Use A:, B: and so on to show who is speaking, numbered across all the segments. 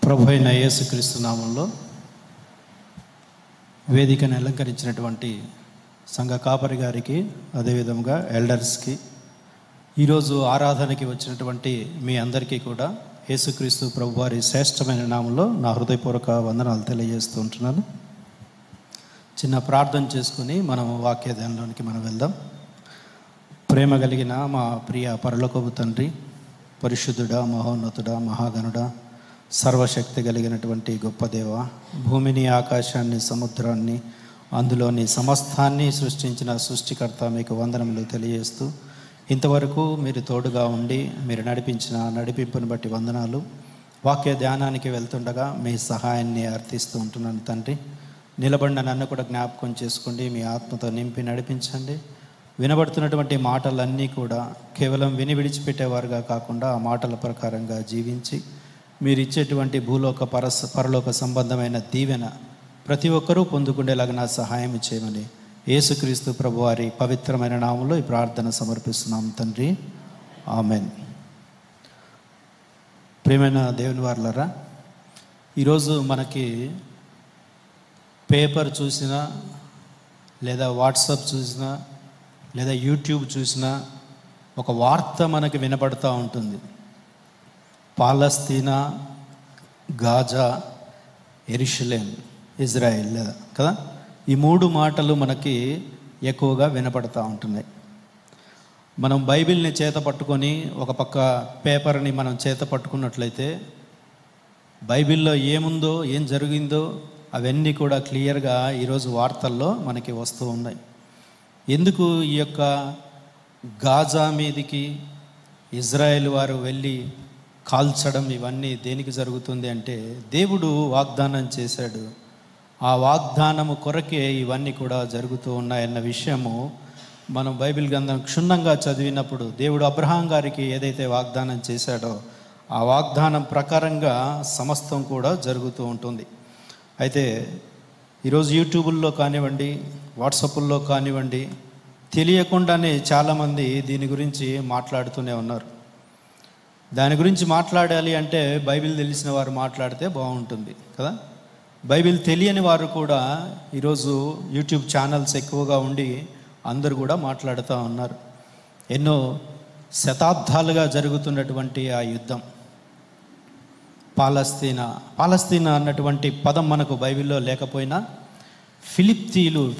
A: ప్రభు అయిన యేసుక్రీస్తు నామంలో వేదికను అలంకరించినటువంటి సంఘ కాపరి గారికి, అదేవిధంగా ఎల్డర్స్కి, ఈరోజు ఆరాధనకి వచ్చినటువంటి మీ అందరికీ కూడా యేసుక్రీస్తు ప్రభు వారి శ్రేష్టమైన నామంలో నా హృదయపూర్వక వందనాలు తెలియజేస్తూ ఉంటున్నాను. చిన్న ప్రార్థన చేసుకుని మనం వాక్య ధ్యానంలోనికి మనం వెళ్దాం. ప్రేమ కలిగిన మా ప్రియ పరలోకపు తండ్రి, పరిశుద్ధుడా, మహోన్నతుడా, మహాగణుడా, సర్వశక్తి కలిగినటువంటి గొప్ప దేవ, భూమిని, ఆకాశాన్ని, సముద్రాన్ని, అందులోని సమస్తాన్ని సృష్టించిన సృష్టికర్త మీకు వందనములు తెలియజేస్తూ, ఇంతవరకు మీరు తోడుగా ఉండి మీరు నడిపించిన నడిపింపుని బట్టి వందనాలు. వాక్య ధ్యానానికి వెళ్తుండగా మీ సహాయాన్ని అర్థిస్తూ ఉంటున్నాను తండ్రి. నిలబడిన నన్ను కూడా జ్ఞాపకం చేసుకోండి, మీ ఆత్మతో నింపి నడిపించండి. వినబడుతున్నటువంటి మాటలన్నీ కూడా కేవలం విని విడిచిపెట్టేవారుగా కాకుండా ఆ మాటల ప్రకారంగా జీవించి మీరు ఇచ్చేటువంటి భూలోక పరలోక సంబంధమైన దీవెన ప్రతి ఒక్కరూ పొందుకునేలాగా నా సహాయం చేయమని యేసుక్రీస్తు ప్రభువారి పవిత్రమైన నామంలో ఈ ప్రార్థన సమర్పిస్తున్నాం తండ్రి, ఆమెన్. ప్రియమైన దేవుని వారలారా, ఈరోజు మనకి పేపర్ చూసినా, లేదా వాట్సాప్ చూసినా, లేదా యూట్యూబ్ చూసినా ఒక వార్త మనకి వినపడుతూ ఉంటుంది. పాలస్తీనా, గాజా, యెరూషలేం, ఇజ్రాయెల్, లేదా కదా, ఈ మూడు మాటలు మనకి ఎక్కువగా వినపడుతూ ఉంటున్నాయి. మనం బైబిల్ని చేత పట్టుకొని ఒక పక్క పేపర్ని మనం చేత పట్టుకున్నట్లయితే బైబిల్లో ఏముందో, ఏం జరిగిందో అవన్నీ కూడా క్లియర్గా ఈరోజు వార్తల్లో మనకి వస్తూ ఉన్నాయి. ఎందుకు ఈ యొక్క గాజా మీదికి ఇజ్రాయెల్ వారు వెళ్ళి కాల్చడం ఇవన్నీ దేనికి జరుగుతుంది అంటే, దేవుడు వాగ్దానం చేశాడు. ఆ వాగ్దానము కొరకే ఇవన్నీ కూడా జరుగుతూ ఉన్నాయన్న విషయము మనం బైబిల్ గ్రంథం క్షుణ్ణంగా చదివినప్పుడు దేవుడు అబ్రహాం గారికి ఏదైతే వాగ్దానం చేశాడో ఆ వాగ్దానం ప్రకారంగా సమస్తం కూడా జరుగుతూ ఉంటుంది. అయితే ఈరోజు యూట్యూబుల్లో కానివ్వండి, వాట్సాప్ల్లో కానివ్వండి, తెలియకుండానే చాలామంది దీని గురించి మాట్లాడుతూనే ఉన్నారు. దాని గురించి మాట్లాడాలి అంటే బైబిల్ తెలిసిన వారు మాట్లాడితే బాగుంటుంది కదా. బైబిల్ తెలియని వారు కూడా ఈరోజు యూట్యూబ్ ఛానల్స్ ఎక్కువగా ఉండి అందరూ కూడా మాట్లాడుతూ ఉన్నారు. ఎన్నో శతాబ్దాలుగా జరుగుతున్నటువంటి ఆ యుద్ధం, పాలస్తీనా అన్నటువంటి పదం మనకు బైబిల్లో లేకపోయినా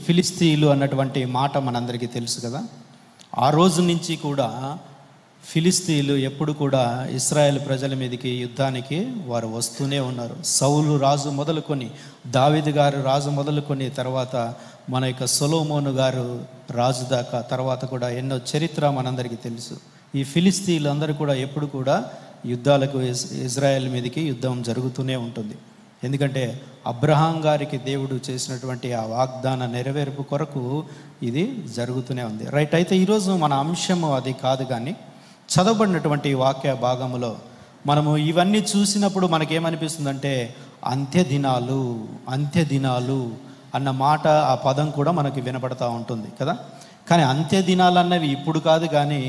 A: ఫిలిస్తీన్లు అన్నటువంటి మాట మనందరికీ తెలుసు కదా. ఆ రోజు నుంచి కూడా ఫిలిస్తీన్లు ఎప్పుడు కూడా ఇశ్రాయేల్ ప్రజల మీదకి యుద్ధానికి వారు వస్తూనే ఉన్నారు. సౌలు రాజు మొదలుకొని, దావీదు గారు రాజు మొదలుకొని, తర్వాత మన యొక్క సొలొమోను గారు రాజు దాకా, తర్వాత కూడా ఎన్నో చరిత్ర మనందరికీ తెలుసు. ఈ ఫిలిస్తీన్లు అందరూ కూడా ఎప్పుడు కూడా యుద్ధాలకు ఇజ్రాయెల్ మీదకి యుద్ధం జరుగుతూనే ఉంటుంది. ఎందుకంటే అబ్రహాం గారికి దేవుడు చేసినటువంటి ఆ వాగ్దాన నెరవేర్పు కొరకు ఇది జరుగుతూనే ఉంది. రైట్. అయితే ఈరోజు మన అంశము అది కాదు, కానీ చదవబడినటువంటి వాక్య భాగములో మనము ఇవన్నీ చూసినప్పుడు మనకేమనిపిస్తుందంటే అంత్య దినాలు అన్న మాట, ఆ పదం కూడా మనకి వినపడతా ఉంటుంది కదా. కానీ అంత్య దినాలు అన్నవి ఇప్పుడు కాదు, కానీ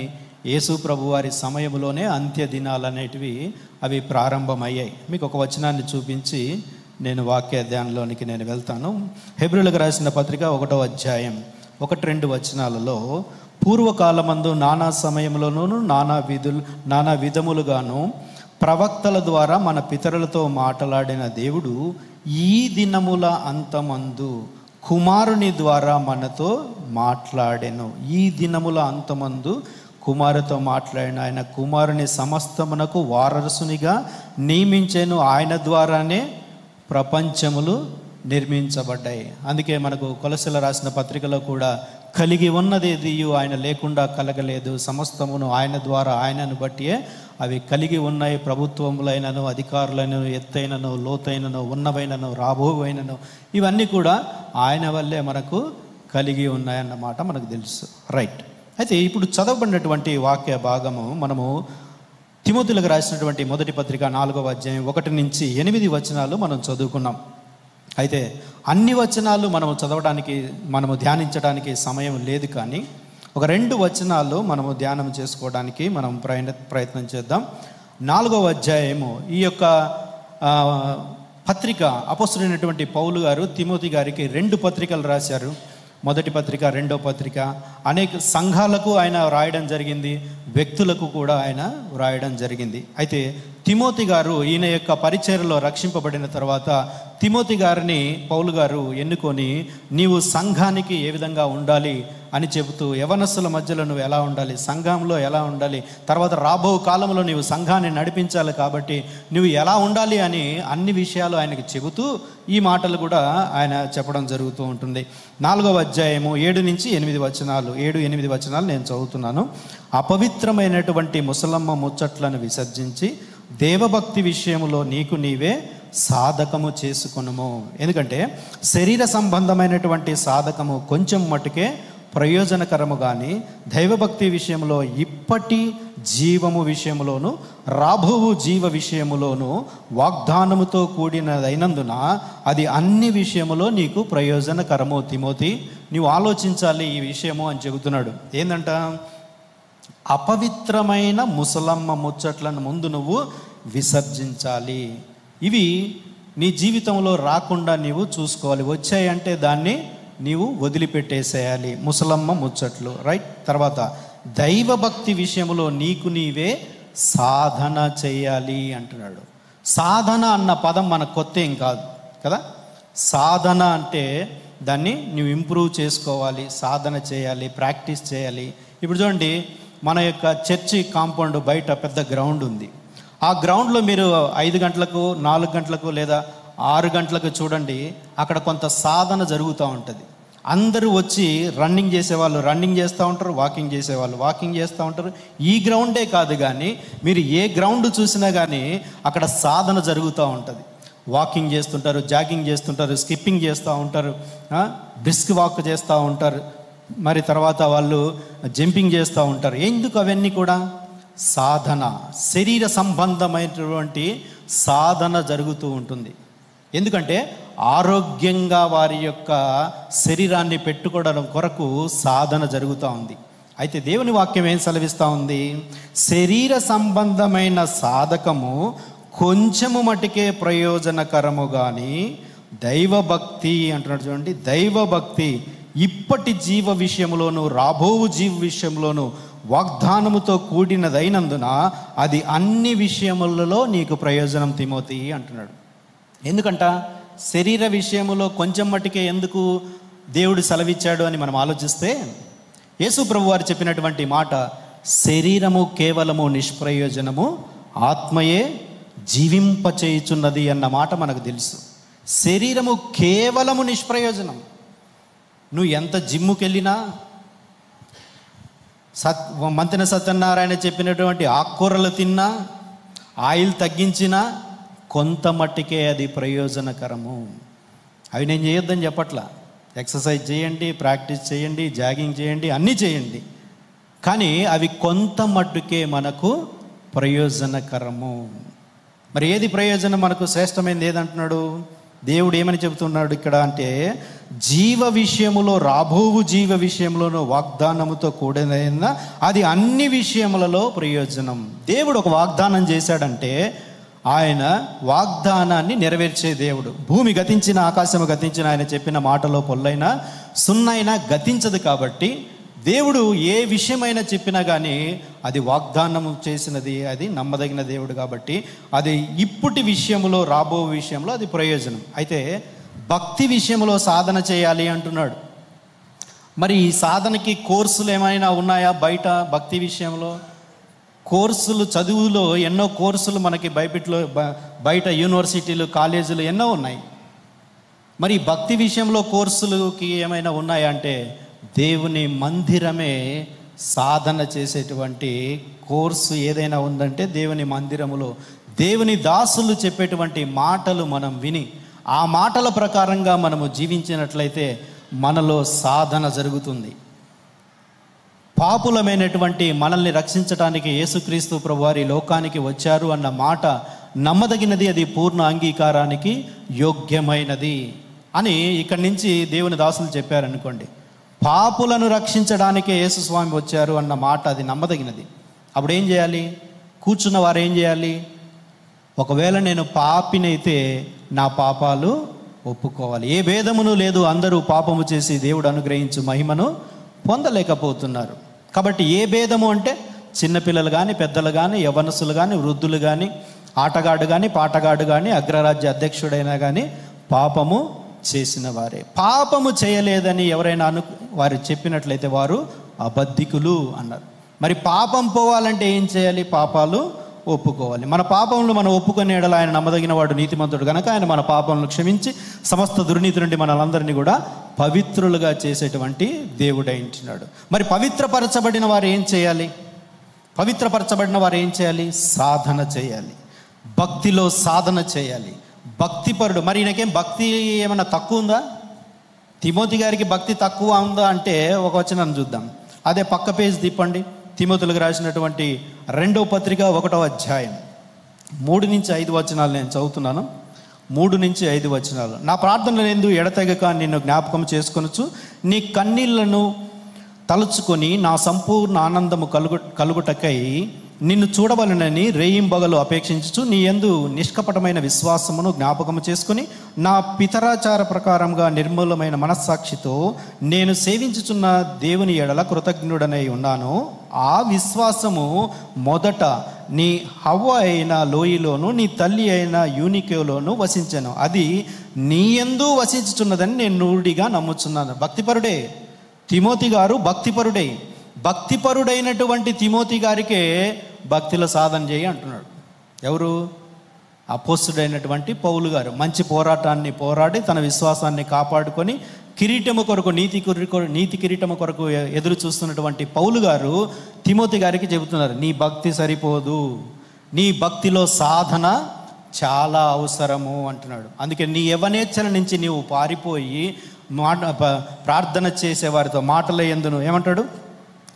A: యేసు ప్రభు వారి సమయంలోనే అంత్య దినాలు అనేటివి అవి ప్రారంభమయ్యాయి. మీకు ఒక వచనాన్ని చూపించి నేను వాక్య ధ్యానంలోనికి నేను వెళ్తాను. హెబ్రీయులకు రాసిన పత్రిక 1వ అధ్యాయం 1-2 వచనాలలో, పూర్వకాలమందు నానా సమయంలోనూ నానా విధములుగాను ప్రవక్తల ద్వారా మన పితరులతో మాట్లాడిన దేవుడు ఈ దినముల అంతమందు కుమారుని ద్వారా మనతో మాట్లాడెను. ఈ దినముల అంతమందు కుమారుతో మాట్లాడిన ఆయన కుమారుని సమస్తమునకు వారసునిగా నియమించెను. ఆయన ద్వారానే ప్రపంచములు నిర్మించబడ్డాయి. అందుకే మనకు కొలసీల రాసిన పత్రికలో కూడా కలిగి ఉన్నదేది ఆయన లేకుండా కలగలేదు, సమస్తమును ఆయన ద్వారా ఆయనను బట్టియే అవి కలిగి ఉన్నాయి. ప్రభుత్వములైనను, అధికారులను, ఎత్తైనను, లోతైనను, ఉన్నవైనను, రాబోవైనను, ఇవన్నీ కూడా ఆయన వల్లే మనకు కలిగి ఉన్నాయన్నమాట మనకు తెలుసు. రైట్. అయితే ఇప్పుడు చదవబడినటువంటి వాక్య భాగము మనము తిమోతిలకు రాసినటువంటి మొదటి పత్రిక 4వ అధ్యాయం 1-8 వచనాలు మనం చదువుకున్నాం. అయితే అన్ని వచనాలు మనము చదవడానికి, మనము ధ్యానించడానికి సమయం లేదు, కానీ ఒక 2 వచనాలు మనము ధ్యానం చేసుకోవడానికి మనం ప్రయత్నం చేద్దాం. 4వ అధ్యాయము ఈ యొక్క పత్రిక అపొస్తలుడైనటువంటి పౌలు గారు తిమోతి గారికి 2 పత్రికలు రాశారు. మొదటి పత్రిక, రెండో పత్రిక. అనేక సంఘాలకు ఆయన వ్రాయడం జరిగింది, వ్యక్తులకు కూడా ఆయన వ్రాయడం జరిగింది. అయితే తిమోతి గారు ఈయన యొక్క పరిచర్యలో రక్షింపబడిన తర్వాత తిమోతి గారిని పౌలు గారు ఎన్నుకొని నీవు సంఘానికి ఏ విధంగా ఉండాలి అని చెబుతూ, యవనస్తుల మధ్యలో నువ్వు ఎలా ఉండాలి, సంఘంలో ఎలా ఉండాలి, తర్వాత రాబో కాలంలో నీవు సంఘాన్ని నడిపించాలి కాబట్టి నువ్వు ఎలా ఉండాలి అని అన్ని విషయాలు ఆయనకి చెబుతూ ఈ మాటలు కూడా ఆయన చెప్పడం జరుగుతూ ఉంటుంది. 4వ అధ్యాయము 7-8 వచనాలు, 7-8 వచనాలు నేను చదువుతున్నాను. అపవిత్రమైనటువంటి ముసలమ్మ ముచ్చట్లను విసర్జించి దేవభక్తి విషయములో నీకు నీవే సాధకము చేసుకొనుము. ఎందుకంటే శరీర సంబంధమైనటువంటి సాధకము కొంచెం మటుకే ప్రయోజనకరము, కానీ దైవభక్తి విషయంలో ఇప్పటి జీవము విషయంలోను రాబోవు జీవ విషయములోను వాగ్దానముతో కూడినదైనందున అది అన్ని విషయములో నీకు ప్రయోజనకరము. తిమోతి, నీవు ఆలోచించాలి ఈ విషయము అని చెబుతున్నాడు. ఏందంట? అపవిత్రమైన ముసలమ్మ ముచ్చట్లను ముందు నువ్వు విసర్జించాలి. ఇవి నీ జీవితంలో రాకుండా నీవు చూసుకోవాలి. వచ్చాయంటే దాన్ని నీవు వదిలిపెట్టేసేయాలి. ముసలమ్మ ముచ్చట్లు, రైట్. తర్వాత దైవభక్తి విషయంలో నీకు నీవే సాధన చేయాలి అంటున్నాడు. సాధన అన్న పదం మనకు కొత్త ఏం కాదు కదా. సాధన అంటే దాన్ని నువ్వు ఇంప్రూవ్ చేసుకోవాలి, సాధన చేయాలి, ప్రాక్టీస్ చేయాలి. ఇప్పుడు చూడండి, మన యొక్క చర్చి కాంపౌండ్ బయట పెద్ద గ్రౌండ్ ఉంది. ఆ గ్రౌండ్లో మీరు 5 గంటలకు, 4 గంటలకు లేదా 6 గంటలకు చూడండి, అక్కడ కొంత సాధన జరుగుతూ ఉంటుంది. అందరూ వచ్చి రన్నింగ్ చేసేవాళ్ళు రన్నింగ్ చేస్తూ ఉంటారు, వాకింగ్ చేసేవాళ్ళు వాకింగ్ చేస్తూ ఉంటారు. ఈ గ్రౌండే కాదు కానీ మీరు ఏ గ్రౌండ్ చూసినా కానీ అక్కడ సాధన జరుగుతూ ఉంటుంది. వాకింగ్ చేస్తుంటారు, జాగింగ్ చేస్తుంటారు, స్కిప్పింగ్ చేస్తూ ఉంటారు, బ్రిస్క్ వాక్ చేస్తూ ఉంటారు, మరి తర్వాత వాళ్ళు జంపింగ్ చేస్తూ ఉంటారు. ఎందుకు అవన్నీ కూడా? సాధన, శరీర సంబంధమైనటువంటి సాధన జరుగుతూ ఉంటుంది. ఎందుకంటే ఆరోగ్యంగా వారి యొక్క శరీరాన్ని పెట్టుకోవడం కొరకు సాధన జరుగుతూ ఉంది. అయితే దేవుని వాక్యం ఏం సెలవిస్తూ ఉంది? శరీర సంబంధమైన సాధకము కొంచెము మటుకే ప్రయోజనకరము, కానీ దైవభక్తి అంటున్నాడు చూడండి, దైవభక్తి ఇప్పటి జీవ విషయంలోను రాబోవు జీవ విషయంలోను వాగ్దానముతో కూడినదైనందున అది అన్ని విషయములలో నీకు ప్రయోజనం తిమోతి అంటున్నాడు. ఎందుకంట శరీర విషయములో కొంచెం మట్టుకే ఎందుకు దేవుడు సెలవిచ్చాడు అని మనం ఆలోచిస్తే, యేసు ప్రభు వారు చెప్పినటువంటి మాట, శరీరము కేవలము నిష్ప్రయోజనము, ఆత్మయే జీవింపచేయుచున్నది అన్న మాట మనకు తెలుసు. శరీరము కేవలము నిష్ప్రయోజనం. నువ్వు ఎంత జిమ్ముకి వెళ్ళినా, మంతెన సత్యనారాయణ చెప్పినటువంటి ఆకుకూరలు తిన్నా, ఆయిల్ తగ్గించినా కొంత మట్టికే అది ప్రయోజనకరము. అవి నేను చేయొద్దని చెప్పట్లా. ఎక్సర్సైజ్ చేయండి, ప్రాక్టీస్ చేయండి, జాగింగ్ చేయండి, అన్నీ చేయండి, కానీ అవి కొంత మట్టుకే మనకు ప్రయోజనకరము. మరి ఏది ప్రయోజనం, మనకు శ్రేష్టమైనది ఏదంటున్నాడు దేవుడు? ఏమని చెబుతున్నాడు ఇక్కడ అంటే, జీవ విషయములో రాబోవు జీవ విషయంలోనూ వాగ్దానముతో కూడిన అది అన్ని విషయములలో ప్రయోజనం. దేవుడు ఒక వాగ్దానం చేశాడంటే ఆయన వాగ్దానాన్ని నెరవేర్చే దేవుడు. భూమి గతించిన, ఆకాశము గతించిన, ఆయన చెప్పిన మాటలో పొల్లైనా సున్నైనా గతించదు. కాబట్టి దేవుడు ఏ విషయమైనా చెప్పినా కానీ అది వాగ్దానము చేసినది, అది నమ్మదగిన దేవుడు. కాబట్టి అది ఇప్పటి విషయంలో రాబో విషయంలో అది ప్రయోజనం. అయితే భక్తి విషయంలో సాధన చేయాలి అంటున్నాడు. మరి ఈ సాధనకి కోర్సులు ఏమైనా ఉన్నాయా బయట? భక్తి విషయంలో కోర్సులు, చదువులో ఎన్నో కోర్సులు మనకి బయట యూనివర్సిటీలు, కాలేజీలు ఎన్నో ఉన్నాయి. మరి భక్తి విషయంలో కోర్సులకి ఏమైనా ఉన్నాయా అంటే, దేవుని మందిరమే సాధన చేసేటువంటి కోర్సు ఏదైనా ఉందంటే దేవుని మందిరములో దేవుని దాసులు చెప్పేటువంటి మాటలు మనం విని ఆ మాటల ప్రకారంగా మనము జీవించినట్లయితే మనలో సాధన జరుగుతుంది. పాపులమైనటువంటి మనల్ని రక్షించడానికి యేసుక్రీస్తు ప్రభువారి లోకానికి వచ్చారు అన్న మాట నమ్మదగినది, అది పూర్ణ అంగీకారానికి యోగ్యమైనది అని ఇక్కడి నుంచి దేవుని దాసులు చెప్పారనుకోండి. పాపులను రక్షించడానికే యేసు స్వామి వచ్చారు అన్న మాట అది నమ్మదగినది. అప్పుడు ఏం చేయాలి? కూర్చున్న వారు ఏం చేయాలి? ఒకవేళ నేను పాపినైతే నా పాపాలు ఒప్పుకోవాలి. ఏ భేదమును లేదు, అందరూ పాపము చేసి దేవుడు అనుగ్రహించు మహిమను పొందలేకపోతున్నారు. కాబట్టి ఏ భేదము అంటే చిన్నపిల్లలు కానీ, పెద్దలు కానీ, యవ్వనసులు కానీ, వృద్ధులు కానీ, ఆటగాడు కానీ, పాటగాడు కానీ, అగ్రరాజ్య అధ్యక్షుడైనా కానీ పాపము చేసిన వారే. పాపము చేయలేదని ఎవరైనా వారు చెప్పినట్లయితే వారు అబద్ధికులు అన్నారు. మరి పాపం పోవాలంటే ఏం చేయాలి? పాపాలు ఒప్పుకోవాలి. మన పాపములను మనం ఒప్పుకునే యెడల ఆయన నమ్మదగిన వాడు, నీతిమంతుడు కనుక ఆయన మన పాపములను క్షమించి సమస్త దుర్నీతి నుండి మనలందరినీ కూడా పవిత్రులుగా చేసేటువంటి దేవుడై ఉంటున్నాడు. మరి పవిత్రపరచబడిన వారు ఏం చేయాలి? పవిత్రపరచబడిన వారు ఏం చేయాలి? సాధన చేయాలి, భక్తిలో సాధన చేయాలి. భక్తిపరుడు. మరి ఈయనకేం భక్తి ఏమైనా తక్కువ ఉందా? తిమోతి గారికి భక్తి తక్కువ ఉందా అంటే ఒక వచనం చూద్దాం. అదే పక్క పేజ్ తిప్పండి. తిమోతులకు రాసినటువంటి 2వ పత్రిక 1వ అధ్యాయం 3-5 వచనాలు నేను చదువుతున్నాను. 3-5 వచనాలు. నా ప్రార్థనలందు ఎడతెగక నిన్ను జ్ఞాపకం చేసుకొనుచు నీ కన్నీళ్లను తలుచుకొని నా సంపూర్ణ ఆనందము కలుగుటకై నిన్ను చూడవలనని రేయింబగలు అపేక్షించుచు నీ యందు నిష్కపటమైన విశ్వాసమును జ్ఞాపకము చేసుకుని నా పితరాచార ప్రకారంగా నిర్మూలమైన మనస్సాక్షితో నేను సేవించుచున్న దేవుని ఎడల కృతజ్ఞుడనై ఉన్నాను. ఆ విశ్వాసము మొదట నీ హవ్వ అయిన లోయలోను నీ తల్లి అయిన యూనికోలోను వసించెను. అది నీ యందు వసించుచున్నదని నేను నూడిగా నమ్ముచున్నాను. భక్తిపరుడే తిమోతి గారు, భక్తిపరుడే. భక్తిపరుడైనటువంటి తిమోతి గారికే భక్తిలో సాధన చేయి అంటున్నాడు. ఎవరు? అపోస్తుడైనటువంటి పౌలు గారు. మంచి పోరాటాన్ని పోరాడి తన విశ్వాసాన్ని కాపాడుకొని కిరీటము కొరకు, నీతి కిరీటము కొరకు ఎదురు చూస్తున్నటువంటి పౌలు గారు తిమోతి గారికి చెబుతున్నారు, నీ భక్తి సరిపోదు, నీ భక్తిలో సాధన చాలా అవసరము అంటున్నాడు. అందుకే నీ యవ్వనేచ్ఛల నుంచి నీవు పారిపోయి ప్రార్థన చేసేవారితో మాటల యందును ఏమంటాడు?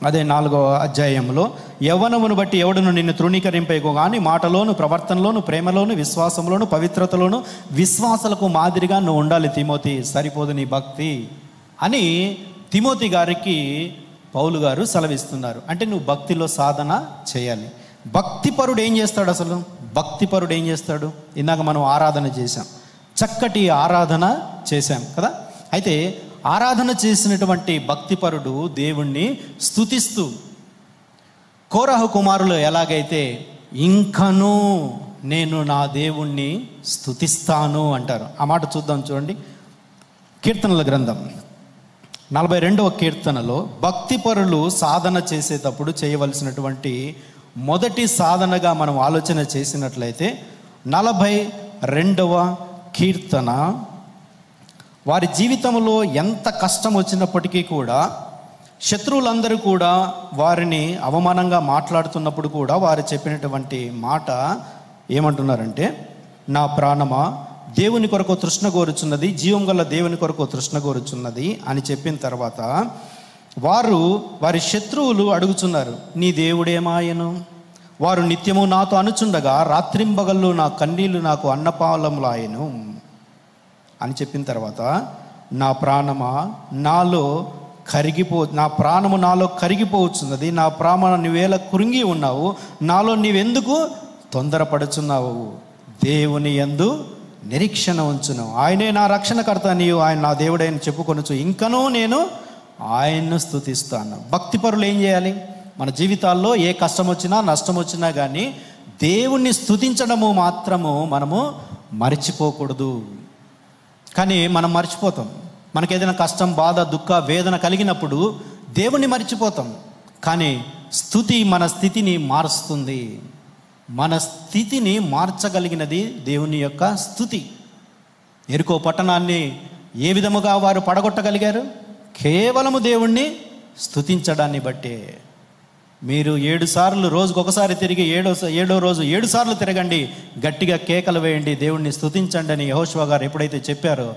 A: అదే 4వ అధ్యాయంలో, యవ్వనమును బట్టి ఎవడును నిన్ను తృణీకరింపేగో కానీ మాటలోను, ప్రవర్తనలోను, ప్రేమలోను, విశ్వాసంలోను, పవిత్రతలోను విశ్వాసాలకు మాదిరిగా నువ్వు ఉండాలి తిమోతి, సరిపోదు నీ భక్తి అని తిమోతి గారికి పౌలు గారు సెలవిస్తున్నారు. అంటే నువ్వు భక్తిలో సాధన చేయాలి. భక్తిపరుడు ఏం చేస్తాడు? అసలు భక్తిపరుడు ఏం చేస్తాడు? ఇందాక మనం ఆరాధన చేశాం, చక్కటి ఆరాధన చేశాం కదా. అయితే ఆరాధన చేసినటువంటి భక్తిపరుడు దేవుణ్ణి స్తుతిస్తూ, కోరహు కుమారులు ఎలాగైతే ఇంకనూ నేను నా దేవుణ్ణి స్తుతిస్తాను అంటారు. ఆ మాట చూద్దాం, చూడండి. కీర్తనల గ్రంథం 42వ కీర్తనలో భక్తిపరులు సాధన చేసేటప్పుడు చేయవలసినటువంటి మొదటి సాధనగా మనం ఆలోచన చేసినట్లయితే 42వ కీర్తన, వారి జీవితంలో ఎంత కష్టం వచ్చినప్పటికీ కూడా, శత్రువులందరూ కూడా వారిని అవమానంగా మాట్లాడుతున్నప్పుడు కూడా వారు చెప్పినటువంటి మాట ఏమంటున్నారంటే, నా ప్రాణమా దేవుని కొరకు తృష్ణ కోరుచున్నది, జీవం గల దేవుని కొరకు తృష్ణ కోరుచున్నది అని చెప్పిన తర్వాత వారి శత్రువులు అడుగుచున్నారు, నీ దేవుడేమాయను? వారు నిత్యము నాతో అనుచుండగా రాత్రింబగళ్ళు నా కన్నీళ్లు నాకు అన్నపాలములాయను అని చెప్పిన తర్వాత, నా ప్రాణమా నా ప్రాణము నాలో కరిగిపోవచ్చున్నది, నా ప్రాణ నువ్వేళ కురింగి ఉన్నావు, నాలో నీవెందుకు తొందరపడుచున్నావు? దేవుని యందు నిరీక్షణ ఉంచును, ఆయనే నా రక్షణకర్త, నీవు ఆయన నా దేవుడైన చెప్పుకొనొచ్చు, ఇంకనూ నేను ఆయన్ను స్తుతిస్తాను. భక్తిపరులు ఏం చేయాలి? మన జీవితాల్లో ఏ కష్టం వచ్చినా నష్టం వచ్చినా కానీ దేవుణ్ణి స్తుతించడము మాత్రము మనము మర్చిపోకూడదు. కానీ మనం మర్చిపోతాం. మనకేదైనా కష్టం, బాధ, దుఃఖ, వేదన కలిగినప్పుడు దేవుణ్ణి మర్చిపోతాం. కానీ స్తుతి మన స్థితిని మారుస్తుంది. మన స్థితిని మార్చగలిగినది దేవుని యొక్క స్థుతి. ఎరికో పట్టణాన్ని ఏ విధముగా వారు పడగొట్టగలిగారు? కేవలము దేవుణ్ణి స్తుతించడాన్ని బట్టే. మీరు 7 సార్లు, రోజుకొకసారి తిరిగి 7వ రోజు 7 సార్లు తిరగండి, గట్టిగా కేకలు వేయండి, దేవుణ్ణి స్తుతించండి అని యెహోషువ గారు ఎప్పుడైతే చెప్పారో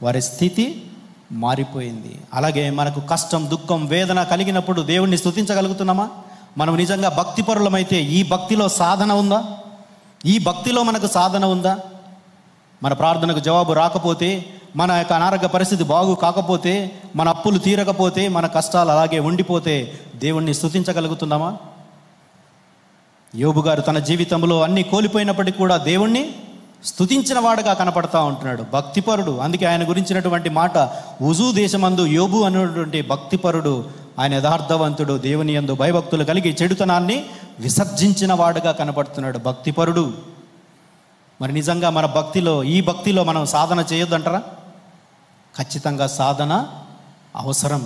A: వారి స్థితి మారిపోయింది. అలాగే మనకు కష్టం, దుఃఖం, వేదన కలిగినప్పుడు దేవుణ్ణి స్తుతించగలుగుతున్నామా? మనం నిజంగా భక్తిపరులమైతే ఈ భక్తిలో సాధన ఉందా? ఈ భక్తిలో మనకు సాధన ఉందా? మన ప్రార్థనకు జవాబు రాకపోతే, మన యొక్క అనారోగ్య పరిస్థితి బాగు కాకపోతే, మన అప్పులు తీరకపోతే, మన కష్టాలు అలాగే ఉండిపోతే దేవుణ్ణి స్తుతించగలుగుతున్నామా? యోబు గారు తన జీవితంలో అన్ని కోల్పోయినప్పటికీ కూడా దేవుణ్ణి స్తుతించిన వాడుగా కనపడతా ఉంటున్నాడు, భక్తిపరుడు. అందుకే ఆయన గురించినటువంటి మాట, ఉజూ దేశమందు యోబు అనేటువంటి భక్తిపరుడు, ఆయన యథార్థవంతుడు, దేవుని యందు భయభక్తులు కలిగి చెడుతనాన్ని విసర్జించిన వాడుగా కనపడుతున్నాడు, భక్తిపరుడు. మరి నిజంగా మన భక్తిలో, ఈ భక్తిలో మనం సాధన చేయొద్దంటారా? ఖచ్చితంగా సాధన అవసరం.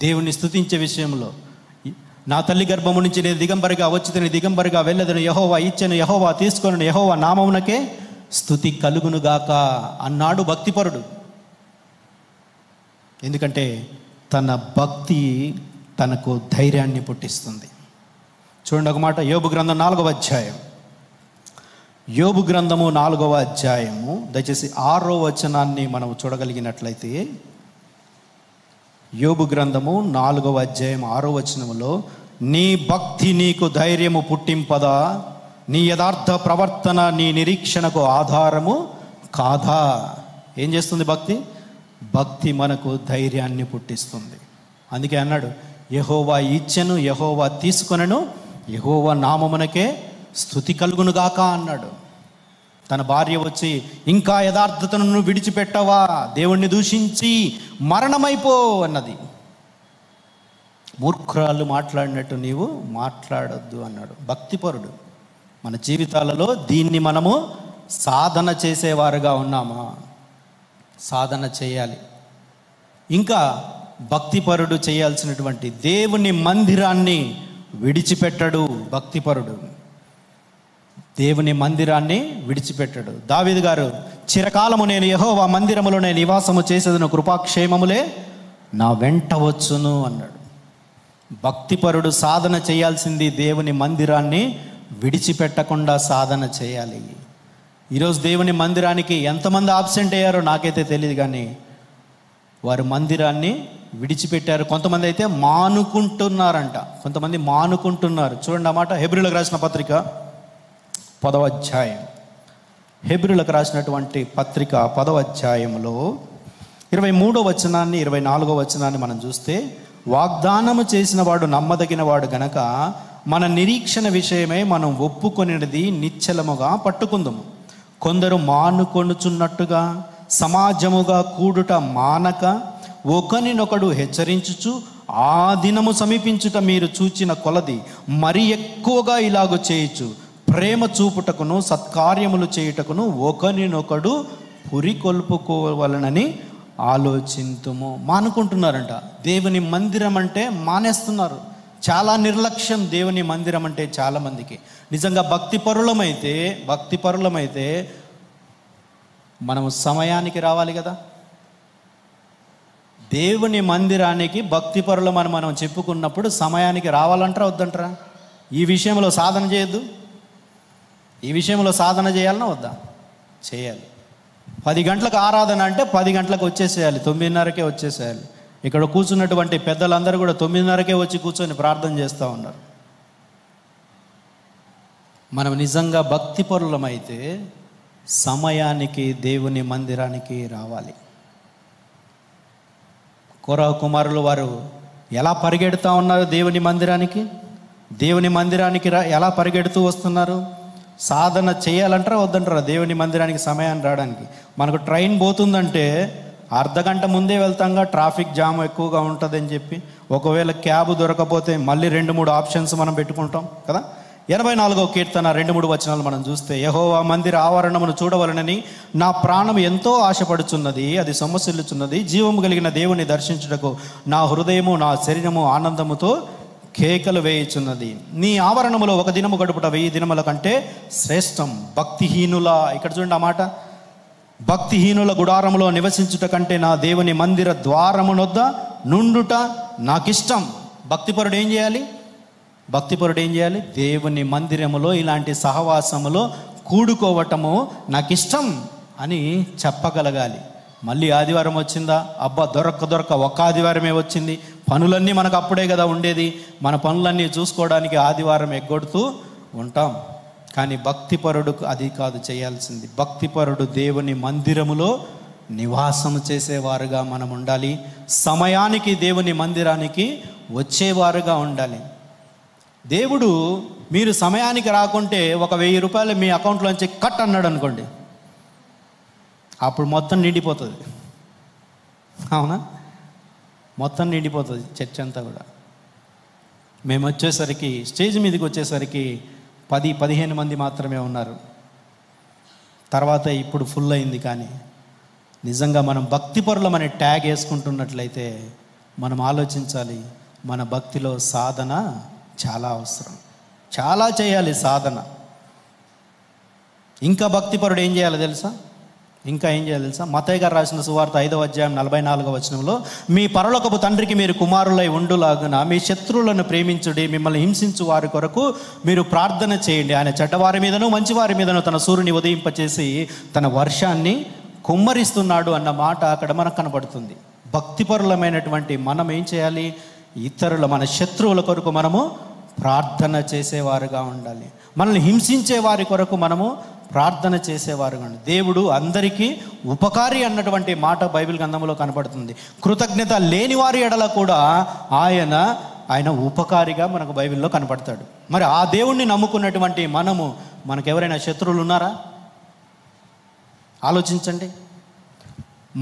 A: దేవుణ్ణి స్తుతించే విషయంలో, నా తల్లి గర్భము నుంచి నేను దిగంబరిగా వచ్చిదని దిగంబరిగా వెళ్ళదను, యెహోవా ఇచ్చెను, యెహోవా తీసుకొనను, యెహోవా నామమునకే స్తుతి కలుగునుగాక అన్నాడు భక్తిపరుడు. ఎందుకంటే తన భక్తి తనకు ధైర్యాన్ని పుట్టిస్తుంది. చూడండి ఒక మాట, యోబు గ్రంథం 4వ అధ్యాయం, యోబు గ్రంథము 4వ అధ్యాయము దయచేసి 6వ వచనాన్ని మనం చూడగలిగినట్లయితే, యోబు గ్రంథము 4వ అధ్యాయం 6వ వచనములో, నీ భక్తి నీకు ధైర్యము పుట్టింపదా, నీ యథార్థ ప్రవర్తన నీ నిరీక్షణకు ఆధారము కాదా. ఏం చేస్తుంది భక్తి? భక్తి మనకు ధైర్యాన్ని పుట్టిస్తుంది. అందుకే అన్నాడు, యెహోవా ఇచ్చెను, యెహోవా తీసుకొనెను, యెహోవా నామమునకే స్తుతి కలుగునుగాక అన్నాడు. తన భార్య వచ్చి, ఇంకా యథార్థతను విడిచిపెట్టవా, దేవుణ్ణి దూషించి మరణమైపో అన్నది. మూర్ఖురాలు మాట్లాడినట్టు నీవు మాట్లాడొద్దు అన్నాడు భక్తిపరుడు. మన జీవితాలలో దీన్ని మనము సాధన చేసేవారుగా ఉన్నామా? సాధన చేయాలి. ఇంకా భక్తిపరుడు చేయాల్సినటువంటి, దేవుని మందిరాన్ని విడిచిపెట్టడు భక్తిపరుడు, దేవుని మందిరాన్ని విడిచిపెట్టడు. దావీదు గారు, చిరకాలము నేను యెహోవా మందిరములోనే నివాసము చేసేదను, కృపాక్షేమములే నా వెంట వచ్చును అన్నాడు. భక్తిపరుడు సాధన చేయాల్సింది దేవుని మందిరాన్ని విడిచిపెట్టకుండా సాధన చేయాలి. ఈరోజు దేవుని మందిరానికి ఎంతమంది ఆబ్సెంట్ అయ్యారో నాకైతే తెలియదు, కానీ వారు మందిరాన్ని విడిచిపెట్టారు. కొంతమంది అయితే మానుకుంటున్నారంట, కొంతమంది మానుకుంటున్నారు. చూడండి అన్నమాట, హెబ్రీయులకు రాసిన పత్రిక 10వ అధ్యాయం, హెబ్రీయులకు రాసినటువంటి పత్రిక 10వ అధ్యాయంలో 23వ వచనాన్ని 24వ వచనాన్ని మనం చూస్తే, వాగ్దానము చేసిన వాడు నమ్మదగిన వాడు గనక మన నిరీక్షణ విషయమై మనం ఒప్పుకొనినది నిశ్చలముగా పట్టుకుందాము. కొందరు మానుకొనుచున్నట్టుగా సమాజముగా కూడుట మానక ఒకరినొకడు హెచ్చరించుచు, ఆ దినము సమీపించుట మీరు చూచిన కొలది మరి ఎక్కువగా ఇలాగూ చేయొచ్చు, ప్రేమ చూపుటకును సత్కార్యములు చేయుటకును ఒకరినొకడు పురికొల్పుకోవాలనని ఆలోచింతుము. మానుకుంటున్నారంట. దేవుని మందిరం అంటే మానేస్తున్నారు. చాలా నిర్లక్ష్యం దేవుని మందిరం అంటే చాలామందికి. నిజంగా భక్తిపరులమైతే మనము సమయానికి రావాలి కదా. దేవుని మందిరానికి భక్తిపరులమని మనం చెప్పుకున్నప్పుడు సమయానికి రావాలంటారా వద్దంటారా? ఈ విషయంలో సాధన చేయొద్దు? ఈ విషయంలో సాధన చేయాలన్నా వద్దా? చేయాలి. 10 గంటలకు ఆరాధన అంటే 10 గంటలకు వచ్చేసేయాలి, 9:30కే వచ్చేసేయాలి. ఇక్కడ కూర్చున్నటువంటి పెద్దలందరూ కూడా 9:30కే వచ్చి కూర్చొని ప్రార్థన చేస్తూ ఉన్నారు. మనం నిజంగా భక్తిపరులమైతే సమయానికి దేవుని మందిరానికి రావాలి. కోరహ కుమారులు వారు ఎలా పరిగెడుతూ ఉన్నారు దేవుని మందిరానికి ఎలా పరిగెడుతూ వస్తున్నారు? సాధన చేయాలంటారా వద్దంటారా దేవుని మందిరానికి సమయాన్ని రావడానికి? మనకు ట్రైన్ పోతుందంటే అర్ధగంట ముందే వెళ్తాంగా, ట్రాఫిక్ జామ్ ఎక్కువగా ఉంటుందని చెప్పి. ఒకవేళ క్యాబ్ దొరకపోతే మళ్ళీ 2-3 ఆప్షన్స్ మనం పెట్టుకుంటాం కదా. 84వ కీర్తన 2-3 వచనాలు మనం చూస్తే, యెహోవా మందిర ఆవరణమును చూడవలనని నా ప్రాణం ఎంతో ఆశపడుచున్నది, అది సొమ్మసిల్లుచున్నది. జీవము కలిగిన దేవుని దర్శించుటకు నా హృదయము నా శరీరము ఆనందముతో కేకలు వేయుచున్నది. నీ ఆవరణములో 1 దినము గడుపుట 1000 దినముల కంటే శ్రేష్టం. భక్తిహీనుల, ఇక్కడ చూడండి ఆ మాట, భక్తిహీనుల గుడారములో నివసించుట కంటే నా దేవుని మందిర ద్వారమునొద్ద నుండుట నాకిష్టం. భక్తిపరుడు ఏం చేయాలి? దేవుని మందిరములో ఇలాంటి సహవాసములో కూడుకోవటము నాకిష్టం అని చెప్పగలగాలి. మళ్ళీ ఆదివారం వచ్చిందా, అబ్బా దొరక్క ఒక్క ఆదివారమే వచ్చింది, పనులన్నీ మనకు అప్పుడే కదా ఉండేది, మన పనులన్నీ చూసుకోవడానికి ఆదివారం ఎగ్గొడుతూ ఉంటాం. కానీ భక్తిపరుడుకు అది కాదు చేయాల్సింది. భక్తిపరుడు దేవుని మందిరములో నివాసము చేసేవారుగా మనం ఉండాలి. సమయానికి దేవుని మందిరానికి వచ్చేవారుగా ఉండాలి. దేవుడు మీరు సమయానికి రాకుంటే ఒక 1000 రూపాయలు మీ అకౌంట్లోంచి కట్ అన్నాడు అనుకోండి, అప్పుడు మొత్తం నిండిపోతుంది. అవునా? మొత్తం నిండిపోతుంది చర్చ్ అంతా కూడా. మేము వచ్చేసరికి, స్టేజ్ మీదకి వచ్చేసరికి 10-15 మంది మాత్రమే ఉన్నారు. తర్వాత ఇప్పుడు ఫుల్ అయింది. కానీ నిజంగా మనం భక్తిపరులం అనే ట్యాగ్ వేసుకుంటున్నట్లయితే మనం ఆలోచించాలి, మన భక్తిలో సాధన చాలా అవసరం. చాలా చేయాలి సాధన. ఇంకా భక్తిపరుడు ఏం చేయాలో తెలుసా? మత్తయి గారు రాసిన సువార్త 5వ అధ్యాయం 44వ వచనంలో, మీ పరలోకపు తండ్రికి మీరు కుమారులై ఉండులాగున మీ శత్రువులను ప్రేమించుడి, మిమ్మల్ని హింసించు వారి కొరకు మీరు ప్రార్థన చేయండి. ఆయన చెడ్డవారి మీదను మంచివారి మీదను తన సూర్యుని ఉదయింపచేసి తన వర్షాన్ని కుమ్మరిస్తున్నాడు అన్న మాట అక్కడ మనకు కనబడుతుంది. భక్తిపరులమైనటువంటి మనం ఏం చేయాలి? ఇతరుల, మన శత్రువుల కొరకు మనము ప్రార్థన చేసేవారుగా ఉండాలి. మనల్ని హింసించే వారి కొరకు మనము ప్రార్థన చేసేవారుగా ఉండాలి. దేవుడు అందరికీ ఉపకారి అన్నటువంటి మాట బైబిల్ గ్రంథంలో కనబడుతుంది. కృతజ్ఞత లేని వారి ఎడల కూడా ఆయన ఉపకారిగా మనకు బైబిల్లో కనపడతాడు. మరి ఆ దేవుణ్ణి నమ్ముకున్నటువంటి మనకెవరైనా శత్రువులు ఉన్నారా? ఆలోచించండి.